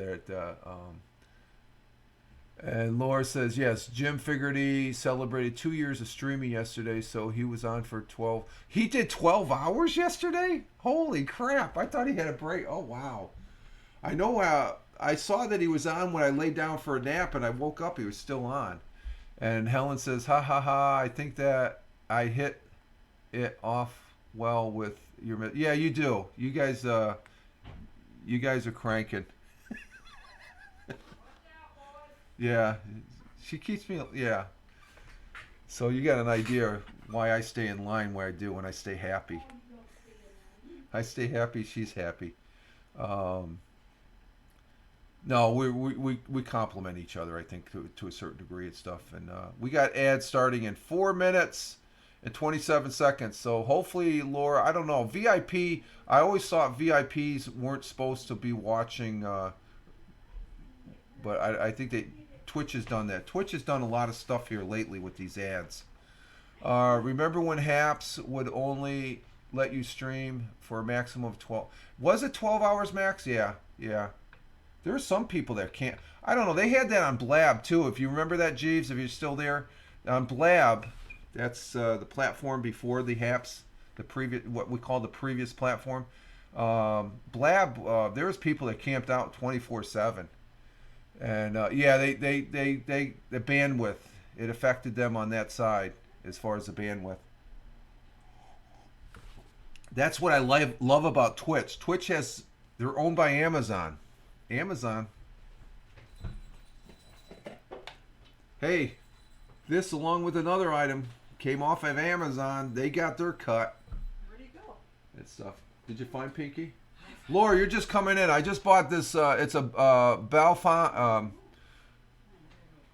And Laura says, yes, Jim Figerty celebrated 2 years of streaming yesterday, so he was on for 12. He did 12 hours yesterday? Holy crap. I thought he had a break. Oh, wow. I know I saw that he was on when I laid down for a nap, and I woke up, he was still on. And Helen says, ha, ha, ha, I think that I hit it off well with your... Yeah, you do. You guys are cranking. Yeah, she keeps me. Yeah, so you got an idea why I stay in line where I do when I stay happy. I stay happy. She's happy. No, we complement each other. I think to a certain degree and stuff. And we got ads starting in 4 minutes and 27 seconds. So hopefully, Laura, I don't know. VIP. I always thought VIPs weren't supposed to be watching. But I think that Twitch has done that. Twitch has done a lot of stuff here lately with these ads. Remember when Haps would only let you stream for a maximum of 12? Was it 12 hours max? Yeah. There are some people that can't. I don't know. They had that on Blab too. If you remember that, Jeeves, if you're still there. On Blab, that's the platform before the Haps, the previous, what we call the previous platform. Blab, there was people that camped out 24/7, and yeah, they the bandwidth, it affected them on that side as far as the bandwidth. That's what I love about Twitch. Twitch has, they're owned by Amazon. Amazon. Hey, this along with another item came off of Amazon. They got their cut. Where'd he go? That stuff. Did you find Pinky? Laura, you're just coming in. I just bought this. It's a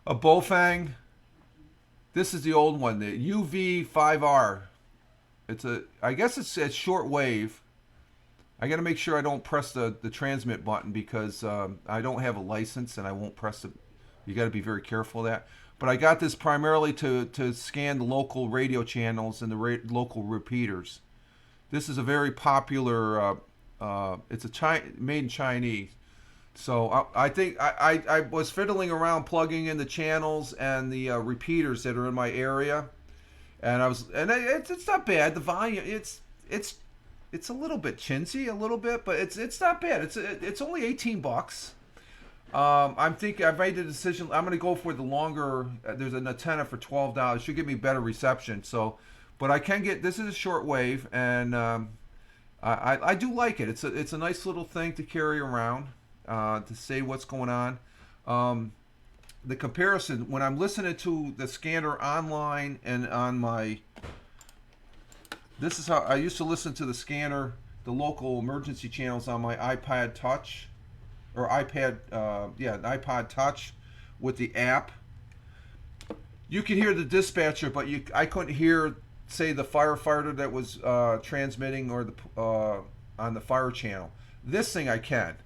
a Bofang. This is the old one, the UV5R. It's a. I guess it's short wave. I got to make sure I don't press the transmit button because I don't have a license and I won't press it. You got to be very careful of that. But I got this primarily to scan the local radio channels and the local repeaters. This is a very popular. It's a made in Chinese. So I think I was fiddling around plugging in the channels and the repeaters that are in my area, and it's not bad. The volume it's a little bit chintzy, a little bit, but it's not bad. It's only $18. I'm thinking I've made the decision. I'm going to go for the longer. There's an antenna for $12. Should give me better reception. So, but I can get, this is a short wave, and I do like it. It's a nice little thing to carry around to say what's going on. The comparison when I'm listening to the scanner online and on my. This is how I used to listen to the scanner, the local emergency channels on my iPad Touch, or iPad, an iPod Touch, with the app. You could hear the dispatcher, but I couldn't hear, say, the firefighter that was transmitting or the on the fire channel. This thing I can.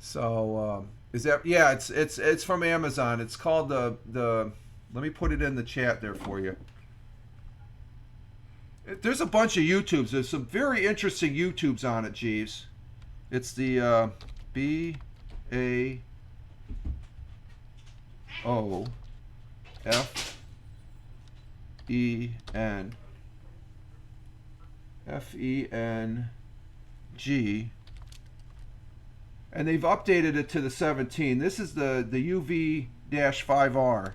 So is that? Yeah, it's from Amazon. It's called the. Let me put it in the chat there for you. There's a bunch of YouTubes. There's some very interesting YouTubes on it, Jeeves. It's the BAOFENG and they've updated it to the 17. This is the UV-5R.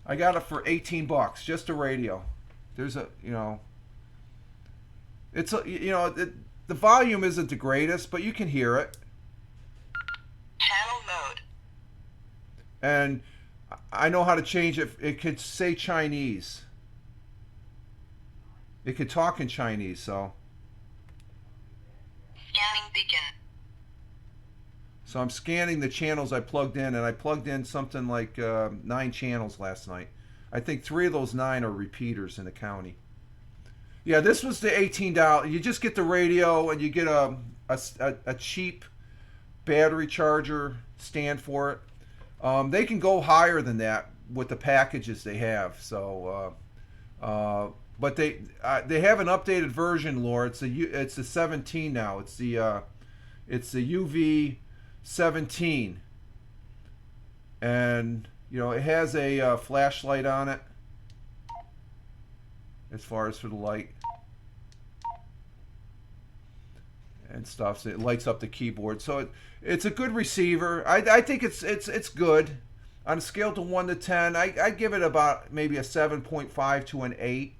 I got it for $18, just a radio. There's a, it's a, the volume isn't the greatest, but you can hear it. Channel mode. And I know how to change it. It could say Chinese. It could talk in Chinese, so. Scanning begin. So I'm scanning the channels I plugged in, and I plugged in something like 9 channels last night. I think 3 of those 9 are repeaters in the county. Yeah, this was the $18. You just get the radio, and you get a cheap battery charger stand for it. They can go higher than that with the packages they have. So, but they have an updated version, Laura. It's the 17 now. It's the UV 17, and it has a flashlight on it as far as for the light and stuff. So it lights up the keyboard. So it's a good receiver. I think it's good. On a scale to 1 to 10, I give it about maybe a 7.5 to an 8.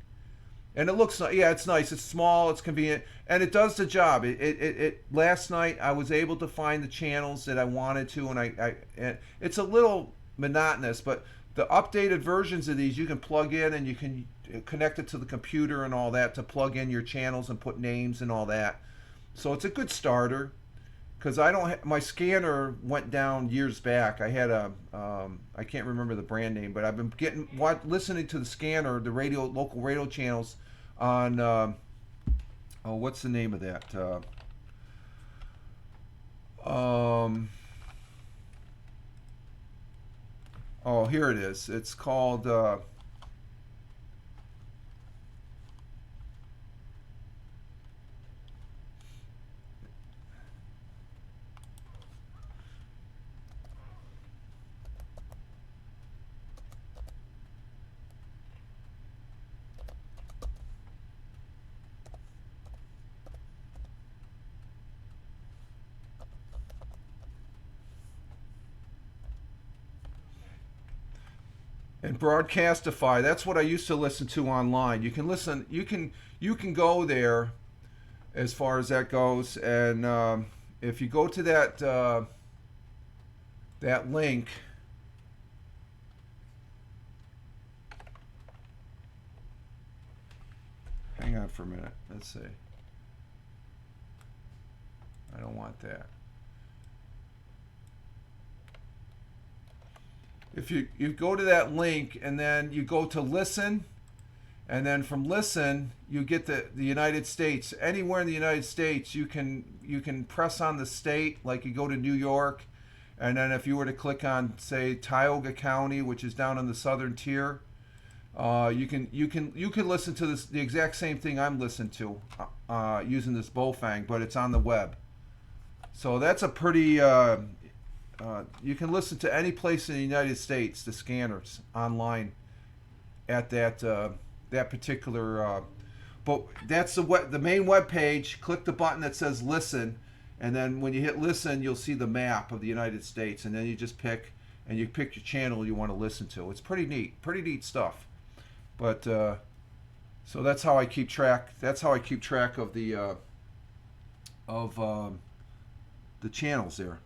And it looks, yeah, it's nice. It's small. It's convenient, and it does the job. It last night I was able to find the channels that I wanted to, and it's a little monotonous, but the updated versions of these you can plug in, and you can connect it to the computer and all that to plug in your channels and put names and all that. So it's a good starter. Because my scanner went down years back. I had I can't remember the brand name, but I've been listening to the scanner, the local radio channels on, what's the name of that? Here it is. It's called, And Broadcastify, that's what I used to listen to online. You can listen, you can go there as far as that goes, and if you go to that link, hang on for a minute. Let's see. I don't want that. If you go to that link and then you go to listen, and then from listen you get the United States. Anywhere in the United States you can press on the state, like you go to New York, and then if you were to click on, say, Tioga County, which is down on the southern tier, you can listen to the exact same thing I'm listening to using this Bofang, but it's on the web. So that's a pretty you can listen to any place in the United States, the scanners online at that particular. But that's the main web page. Click the button that says listen, and then when you hit listen, you'll see the map of the United States, and then you just pick your channel you want to listen to. It's pretty neat stuff. But so that's how I keep track. That's how I keep track of the channels there.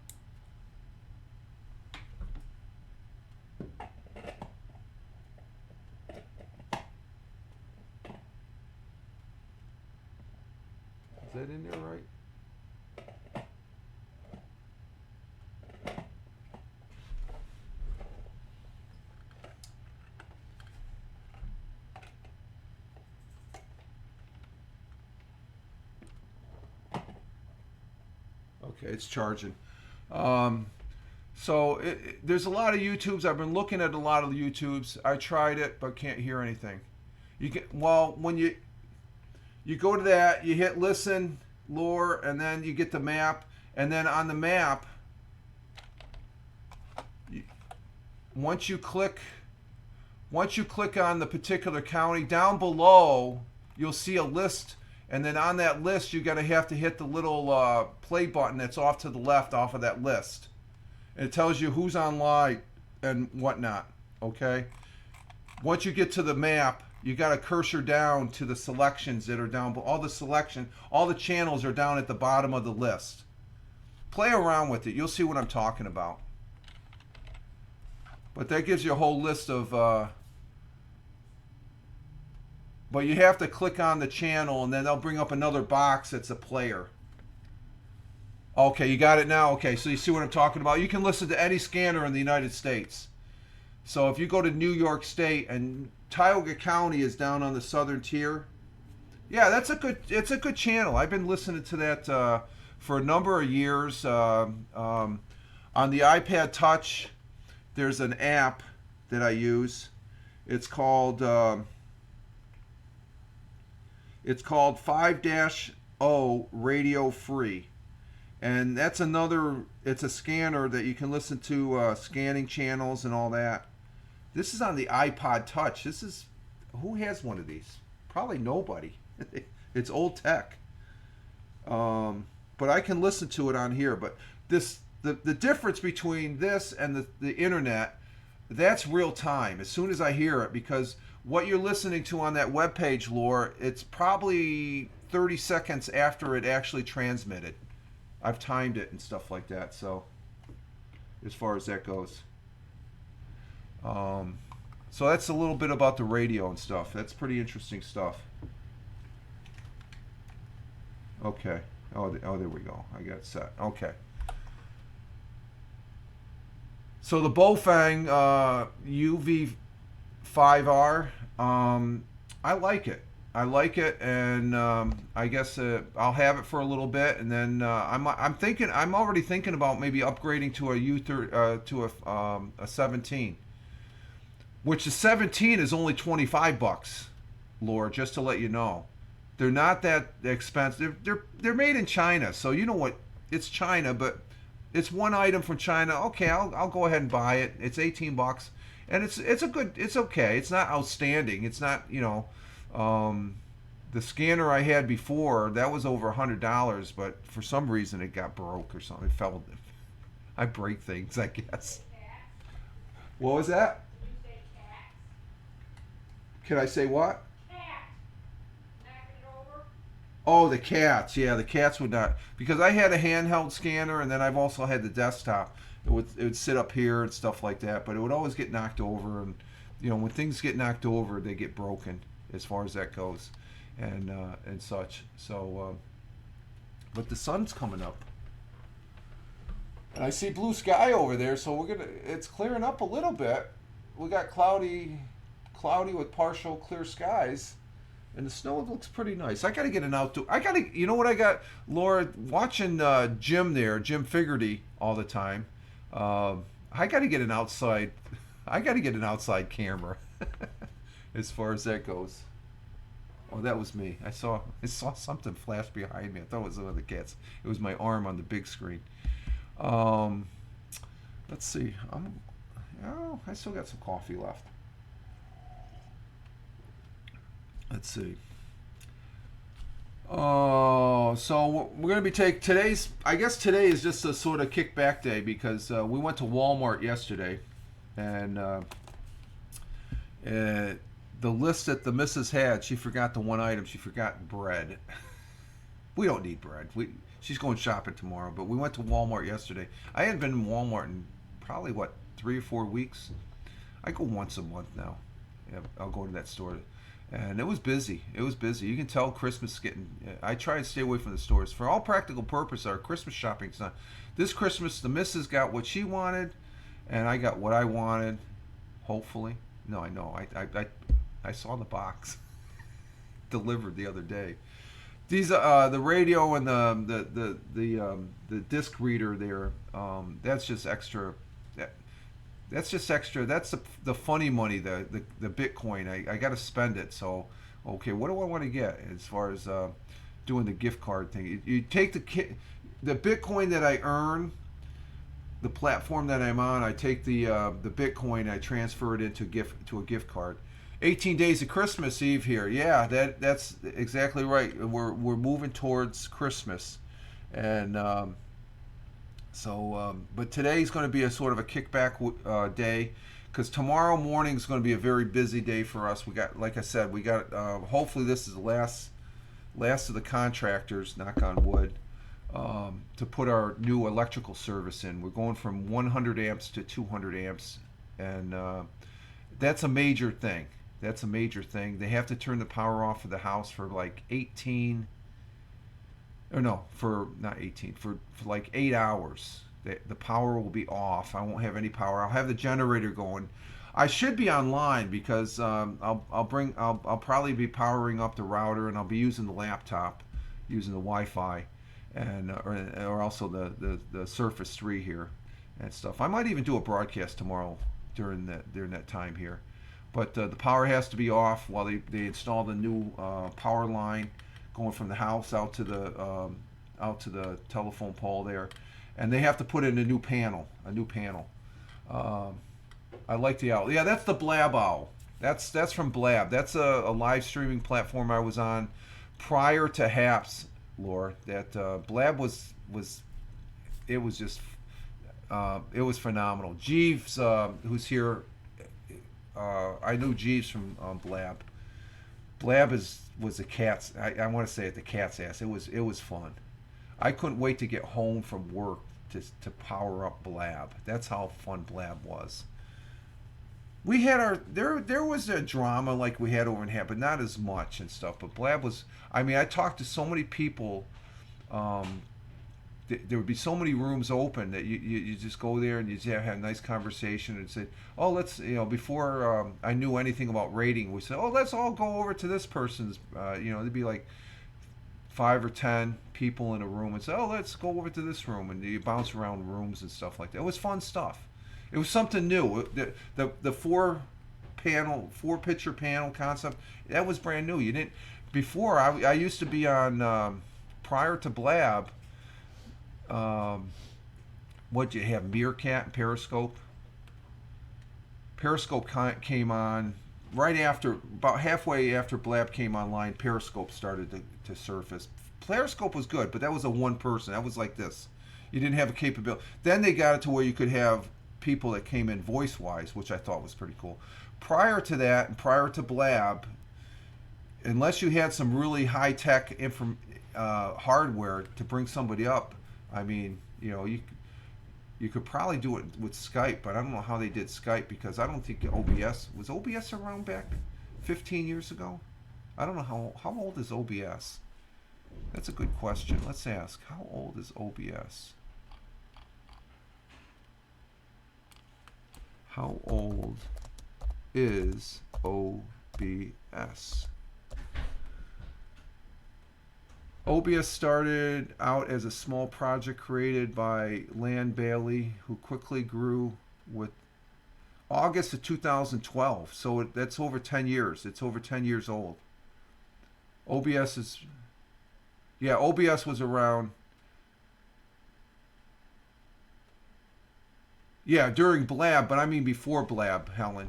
Is that in there right? Okay, it's charging. So there's a lot of YouTubes. I've been looking at a lot of the YouTubes. I tried it, but can't hear anything. When you go to that, you hit listen, lore, and then you get the map. And then on the map, once you click on the particular county, down below, you'll see a list. And then on that list, you're going to have to hit the little play button that's off to the left off of that list. And it tells you who's online and whatnot, okay? Once you get to the map, you got to cursor down to the selections that are down. All the channels are down at the bottom of the list. Play around with it. You'll see what I'm talking about. But that gives you a whole list of... but you have to click on the channel, and then they'll bring up another box that's a player. Okay, you got it now? Okay, so you see what I'm talking about? You can listen to any scanner in the United States. So if you go to New York State, and Tioga County is down on the southern tier, yeah, it's a good channel. I've been listening to that for a number of years. On the iPad Touch, there's an app that I use. It's called 5-0 Radio Free. And that's it's a scanner that you can listen to scanning channels and all that. This is on the iPod Touch. Who has one of these? Probably nobody. It's old tech. But I can listen to it on here. But the difference between this and the internet, that's real time as soon as I hear it, because what you're listening to on that webpage, Lore, it's probably 30 seconds after it actually transmitted. I've timed it and stuff like that, so as far as that goes. So that's a little bit about the radio and stuff. That's pretty interesting stuff. Okay. Oh, there we go. I got it set. Okay. So the Bofang UV5R, I like it. And I guess I'll have it for a little bit, and then I'm already thinking about maybe upgrading to a 17, which the 17 is only $25, Lore, just to let you know. They're not that expensive. They're made in China, so you know what? It's China, but it's one item from China. Okay, I'll go ahead and buy it. It's $18, and it's okay. It's not outstanding. It's not, the scanner I had before, that was over $100, but for some reason it got broke or something. It fell. I break things, I guess. What was that? Can I say what? Cat. Knocking it over. Oh, the cats. Yeah, the cats would not, because I had a handheld scanner, and then I've also had the desktop. It would sit up here and stuff like that, but it would always get knocked over, and when things get knocked over, they get broken as far as that goes, and such. So, but the sun's coming up, and I see blue sky over there, so it's clearing up a little bit. We got cloudy with partial clear skies. And the snow looks pretty nice. I gotta get an outdoor. You know what I got, Laura? Watching Jim Figerty all the time. I gotta get an outside. I gotta get an outside camera, as far as that goes. Oh, that was me. I saw something flash behind me. I thought it was one of the cats. It was my arm on the big screen. Let's see. I still got some coffee left. Let's see. Oh, so we're going to be today's. I guess today is just a sort of kickback day because we went to Walmart yesterday, and the list that the missus had, she forgot the one item. She forgot bread. We don't need bread. She's going shopping tomorrow, but we went to Walmart yesterday. I hadn't been in Walmart in probably 3 or 4 weeks. I go once a month now. Yeah, I'll go to that store. And it was busy. You can tell Christmas getting. I try to stay away from the stores. For all practical purposes, our Christmas shopping's not. This Christmas, the missus got what she wanted, and I got what I wanted. Hopefully, no, I know. I saw the box delivered the other day. These the radio and the disc reader there. That's just extra. That's just extra. That's the funny money, the Bitcoin. I got to spend it. So, okay, what do I want to get as far as doing the gift card thing? You take the Bitcoin that I earn, the platform that I'm on. I take the Bitcoin. I transfer it into a gift card. 18 days of Christmas Eve here. Yeah, that's exactly right. We're moving towards Christmas, and. But today's going to be a sort of a kickback day, because tomorrow morning is going to be a very busy day for us. We got, like I said, hopefully this is the last of the contractors, knock on wood, to put our new electrical service in. We're going from 100 amps to 200 amps, and that's a major thing. They have to turn the power off of the house for like 18. Or no, for not 18, for like 8 hours. The power will be off. I won't have any power. I'll have the generator going. I should be online because I'll probably be powering up the router, and I'll be using the laptop, using the Wi-Fi, and or also the Surface 3 here and stuff. I might even do a broadcast tomorrow during that time here, but the power has to be off while they install the new power line going from the house out to the telephone pole there, and they have to put in a new panel. I like the owl. Yeah, that's the Blab Owl. That's from Blab. That's a live streaming platform I was on prior to Haps, Laura. That Blab was it was just it was phenomenal. Jeeves, who's here, I knew Jeeves from Blab. Blab was the cat's. I want to say it, the cat's ass. It was fun. I couldn't wait to get home from work to power up Blab. That's how fun Blab was. We had there was a drama like we had over in Ham, but not as much and stuff. But Blab was. I mean, I talked to so many people. There would be so many rooms open that you just go there and you just have a nice conversation and say, oh, let's, before I knew anything about rating, we said, oh, let's all go over to this person's, there'd be like 5 or 10 people in a room and say, oh, let's go over to this room, and you bounce around rooms and stuff like that. It was fun stuff. It was something new. The four picture panel concept, that was brand new. You didn't before. I used to be on prior to Blab. What you have, Meerkat and Periscope. Periscope came on right after, about halfway after Blab came online. Periscope started to surface. Periscope was good, but that was a one person. That was like this. You didn't have a capability. Then they got it to where you could have people that came in voice wise, which I thought was pretty cool. Prior to that, and prior to Blab, unless you had some really high tech hardware to bring somebody up, I mean, you could probably do it with Skype, but I don't know how they did Skype because I don't think OBS around back 15 years ago. I don't know how old is OBS. That's a good question. Let's ask, how old is OBS? How old is OBS? OBS started out as a small project created by Lan Bailey, who quickly grew with August of 2012. So that's over 10 years. It's over 10 years old. OBS was around. Yeah, during Blab, but I mean before Blab, Helen.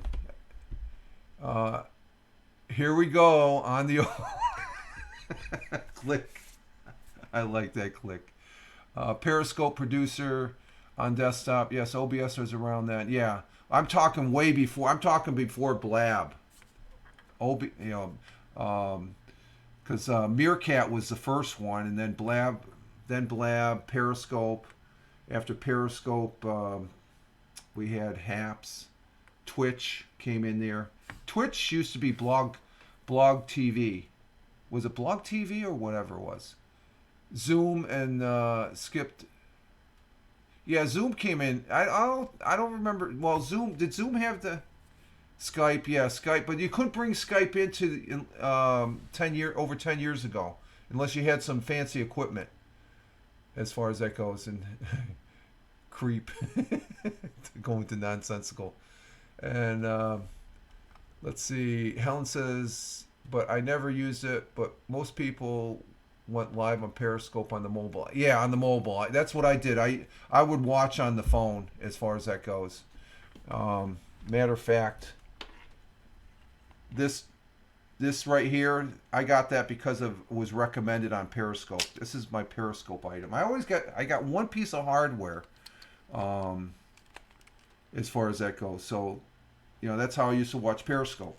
Here we go on the click. I like that click. Periscope producer on desktop. Yes, OBS was around that. Yeah, I'm talking way before. I'm talking before Blab. Because Meerkat was the first one, and then Blab, Periscope. After Periscope, we had Haps. Twitch came in there. Twitch used to be Blog TV. Was it Blog TV or whatever it was? Zoom and skipped. Yeah, Zoom came in. I don't remember. Well, did Zoom have the Skype? Yeah, Skype. But you couldn't bring Skype into over 10 years ago, unless you had some fancy equipment. As far as that goes, and creep going to nonsensical. And let's see. Helen says, but I never used it. But most people went live on Periscope on the mobile. Yeah, on the mobile. That's what I did. I would watch on the phone as far as that goes. Matter of fact, this right here, I got that because it was recommended on Periscope. This is my Periscope item. I got one piece of hardware as far as that goes. So, that's how I used to watch Periscope.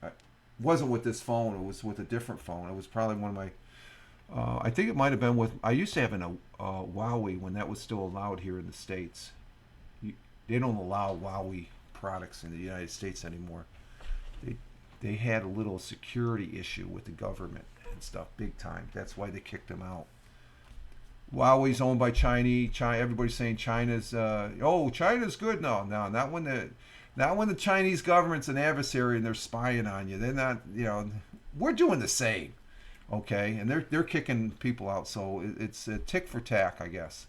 It wasn't with this phone. It was with a different phone. It was probably one of my I think it might have been with. I used to have a Huawei when that was still allowed here in the States. They don't allow Huawei products in the United States anymore. They had a little security issue with the government and stuff, big time. That's why they kicked them out. Huawei's owned by Chinese. Everybody's saying China's. China's good. No, not when the Chinese government's an adversary and they're spying on you. They're not. We're doing the same. Okay, and they're kicking people out, so it's a tick for tack, I guess.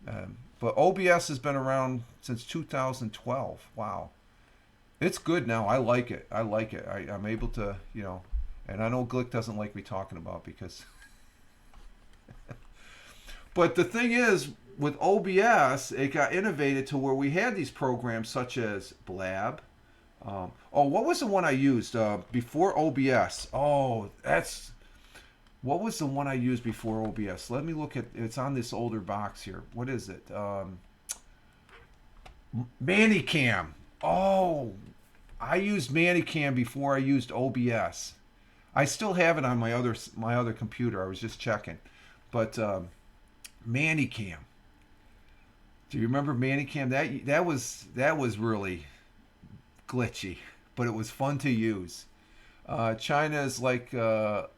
But OBS has been around since 2012. Wow, it's good now. I like it. I'm able to, and I know Glick doesn't like me talking about because. But the thing is, with OBS, it got innovated to where we had these programs such as Blab. What was the one I used before OBS? What was the one I used before OBS? Let me look at. It's on this older box here. What is it? Manicam. Oh, I used Manicam before I used OBS. I still have it on my other computer. I was just checking, but Manicam. Do you remember Manicam? That was really glitchy, but it was fun to use. China is like the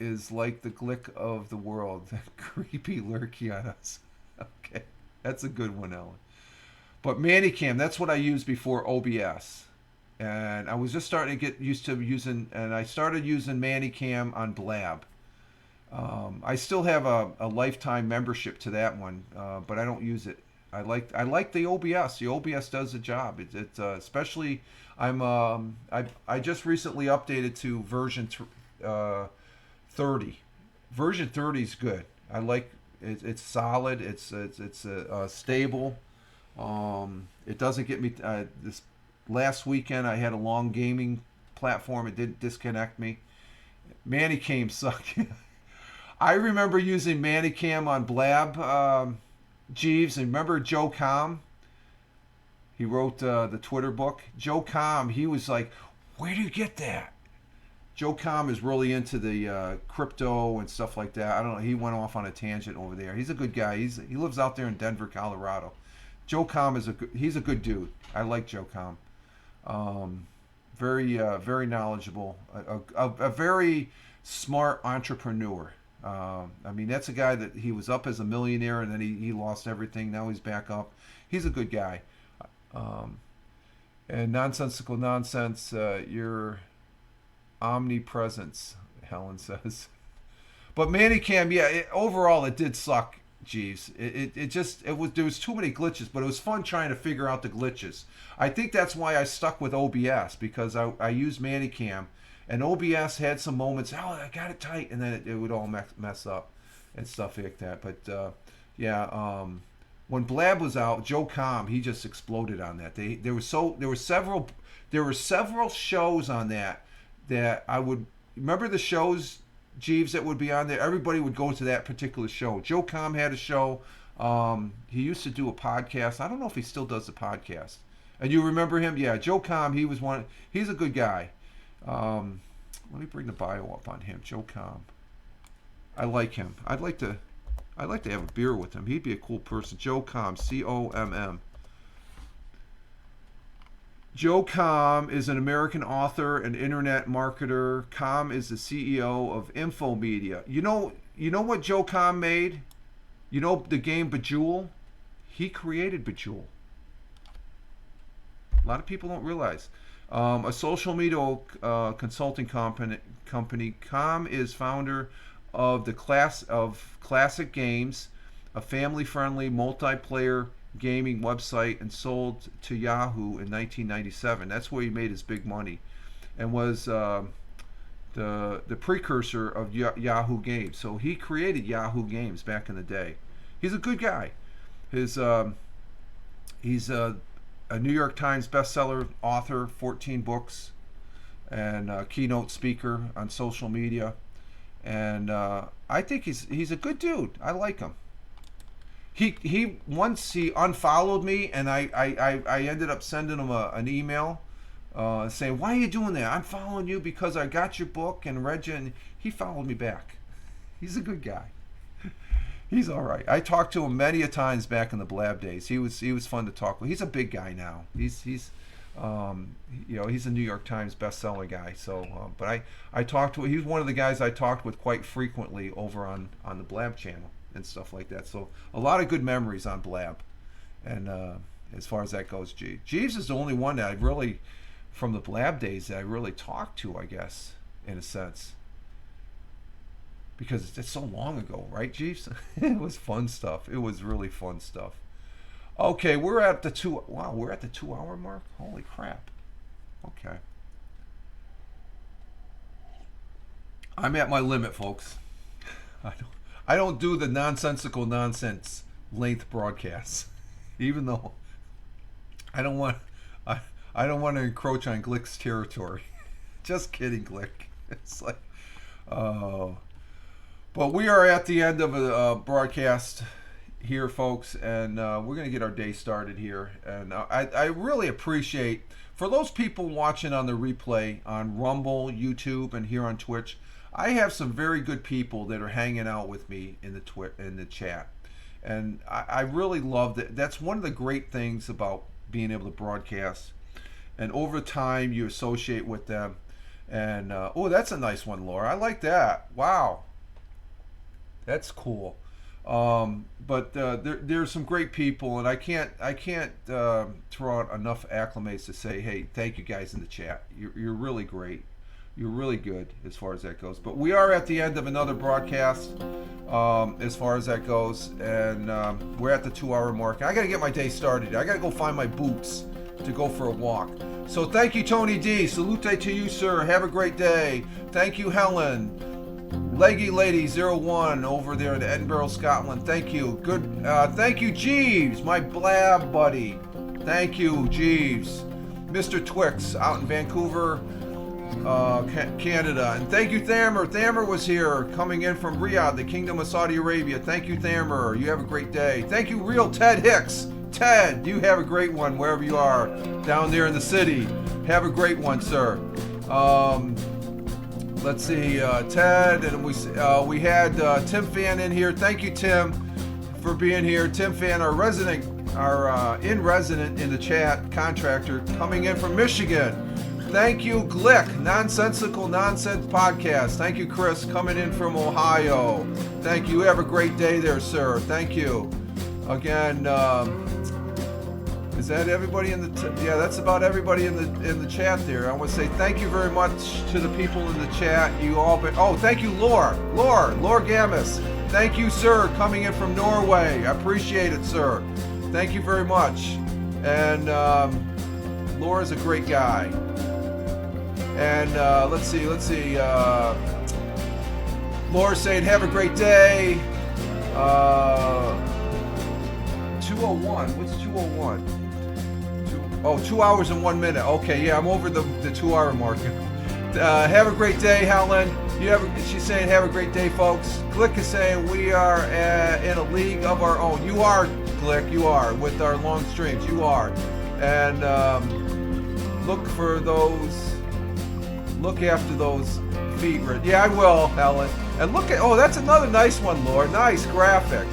Glick of the world. Creepy lurky on us. Okay, that's a good one, Ellen. But Manicam, that's what I used before OBS. And I was just starting to get used to using, and I started using Manicam on Blab. I still have a lifetime membership to that one, but I don't use it. I like the OBS. The OBS does the job. It's especially I just recently updated to version 30. Version 30 is good. I like it. It's solid. It's stable. It doesn't get me. This last weekend I had a long gaming platform. It didn't disconnect me. Manicam sucked. I remember using Manicam on Blab. Jeeves, and remember Joe Com? He wrote the Twitter book. Joe Com, he was like, where do you get that? Joe Com is really into the crypto and stuff like that. I don't know. He went off on a tangent over there. He's a good guy. He lives out there in Denver, Colorado. Joe Com he's a good dude. I like Joe Com. Very knowledgeable. A very smart entrepreneur. I mean, that's a guy that he was up as a millionaire and then he lost everything. Now he's back up. He's a good guy. And nonsensical nonsense, your omnipresence, Helen says. But Manicam, yeah, overall it did suck, Jeeves. There was too many glitches, but it was fun trying to figure out the glitches. I think that's why I stuck with OBS, because I used Manicam, and OBS had some moments, I got it tight, and then it would all mess up and stuff like that. But when Blab was out, Joe Com, he just exploded on that. There were several shows on that I would remember the shows, Jeeves, that would be on there. Everybody would go to that particular show. Joe Com had a show. He used to do a podcast. I don't know if he still does the podcast. And you remember him? Yeah, Joe Com. He's a good guy. Let me bring the bio up on him. Joe Com. I like him. I'd like to have a beer with him. He'd be a cool person. Joe Com, COMM. Joe Com is an American author and internet marketer. Com is the CEO of Infomedia. You know what Joe Com made? You know the game Bejewel? He created Bejewel. A lot of people don't realize. A social media consulting company. Com is founder of Classic Games, a family-friendly multiplayer gaming website, and sold to Yahoo in 1997. That's where he made his big money, and was the precursor of Yahoo Games. So he created Yahoo Games back in the day. He's a good guy. He's a New York Times bestseller author, 14 books, and a keynote speaker on social media. And I think he's a good dude. I like him. He once unfollowed me, and I ended up sending him an email saying, why are you doing that? I'm following you because I got your book and read you, and he followed me back. He's a good guy. He's all right. I talked to him many a times back in the Blab days. He was fun to talk with. He's a big guy now. He's he's a New York Times bestseller guy. So, but I talked to. He's one of the guys I talked with quite frequently over on the Blab channel and stuff like that. So a lot of good memories on Blab. And as far as that goes, Jeeves is the only one that I really, from the Blab days, that I really talked to, I guess, in a sense. Because it's so long ago, right, Jeeves? It was fun stuff. It was really fun stuff. Okay, we're at the 2 hour mark. Holy crap. Okay. I'm at my limit, folks. I don't do the nonsensical nonsense length broadcasts, even though I don't want to encroach on Glick's territory. Just kidding, Glick. It's like, oh. But we are at the end of a broadcast here, folks, and we're going to get our day started here. And I really appreciate, for those people watching on the replay on Rumble, YouTube, and here on Twitch, I have some very good people that are hanging out with me in the chat. And I really love that. That's one of the great things about being able to broadcast. And over time, you associate with them. And, oh, that's a nice one, Laura. I like that. Wow. That's cool. But there's some great people, and I can't throw out enough acclimates to say, hey, thank you guys in the chat. You're really great. You're really good as far as that goes. But we are at the end of another broadcast as far as that goes, and we're at the 2 hour mark. I got to get my day started. I got to go find my boots to go for a walk. So thank you, Tony D. Salute to you, sir. Have a great day. Thank you, Helen. Leggy Lady 01 over there in Edinburgh, Scotland. Thank you. Good. Thank you, Jeeves, my Blab buddy. Thank you, Jeeves. Mr. Twix out in Vancouver, Canada. And thank you, Thamer. Thamer was here coming in from Riyadh, the Kingdom of Saudi Arabia. Thank you, Thamer. You have a great day. Thank you, real Ted Hicks. Ted, you have a great one wherever you are down there in the city. Have a great one, sir. Let's see, Ted, and we had Tim Fan in here. Thank you, Tim, for being here. Tim Fan, our in-resident in the chat contractor, coming in from Michigan. Thank you, Glick, Nonsensical Nonsense Podcast. Thank you, Chris, coming in from Ohio. Thank you. Have a great day there, sir. Thank you. Again, is that everybody in the? Yeah, that's about everybody in the chat there. I want to say thank you very much to the people in the chat. You all been. Oh, thank you, Lore Gammis. Thank you, sir, coming in from Norway. I appreciate it, sir. Thank you very much. And Laura's a great guy. And let's see. Laura saying, have a great day. 2:01. What's 2:01? 2 hours and 1 minute. Okay, yeah, I'm over the 2 hour mark. Have a great day, Helen. She's saying, have a great day, folks. Glick is saying, we are in a league of our own. You are, Glick, you are, with our long streams. You are. And look after those feet. Yeah, I will, Helen. And look at, that's another nice one, Laura. Nice graphic.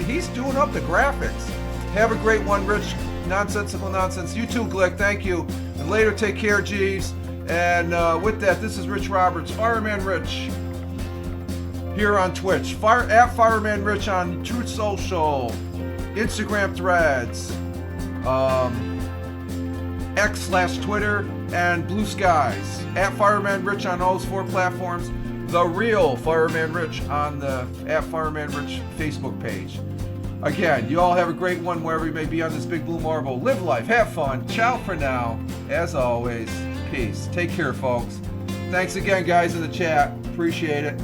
He's doing up the graphics. Have a great one, Rich. Nonsensical Nonsense. You too, Glick. Thank you. And later, take care, Jeeves. And with that, this is Rich Roberts, Fireman Rich, here on Twitch. At Fireman Rich on Truth Social, Instagram Threads, X/Twitter, and Blue Skies. At Fireman Rich on those 4 platforms. The real Fireman Rich on the at Fireman Rich Facebook page. Again, you all have a great one wherever you may be on this big blue marble. Live life, have fun. Ciao for now. As always, peace. Take care, folks. Thanks again, guys, in the chat. Appreciate it.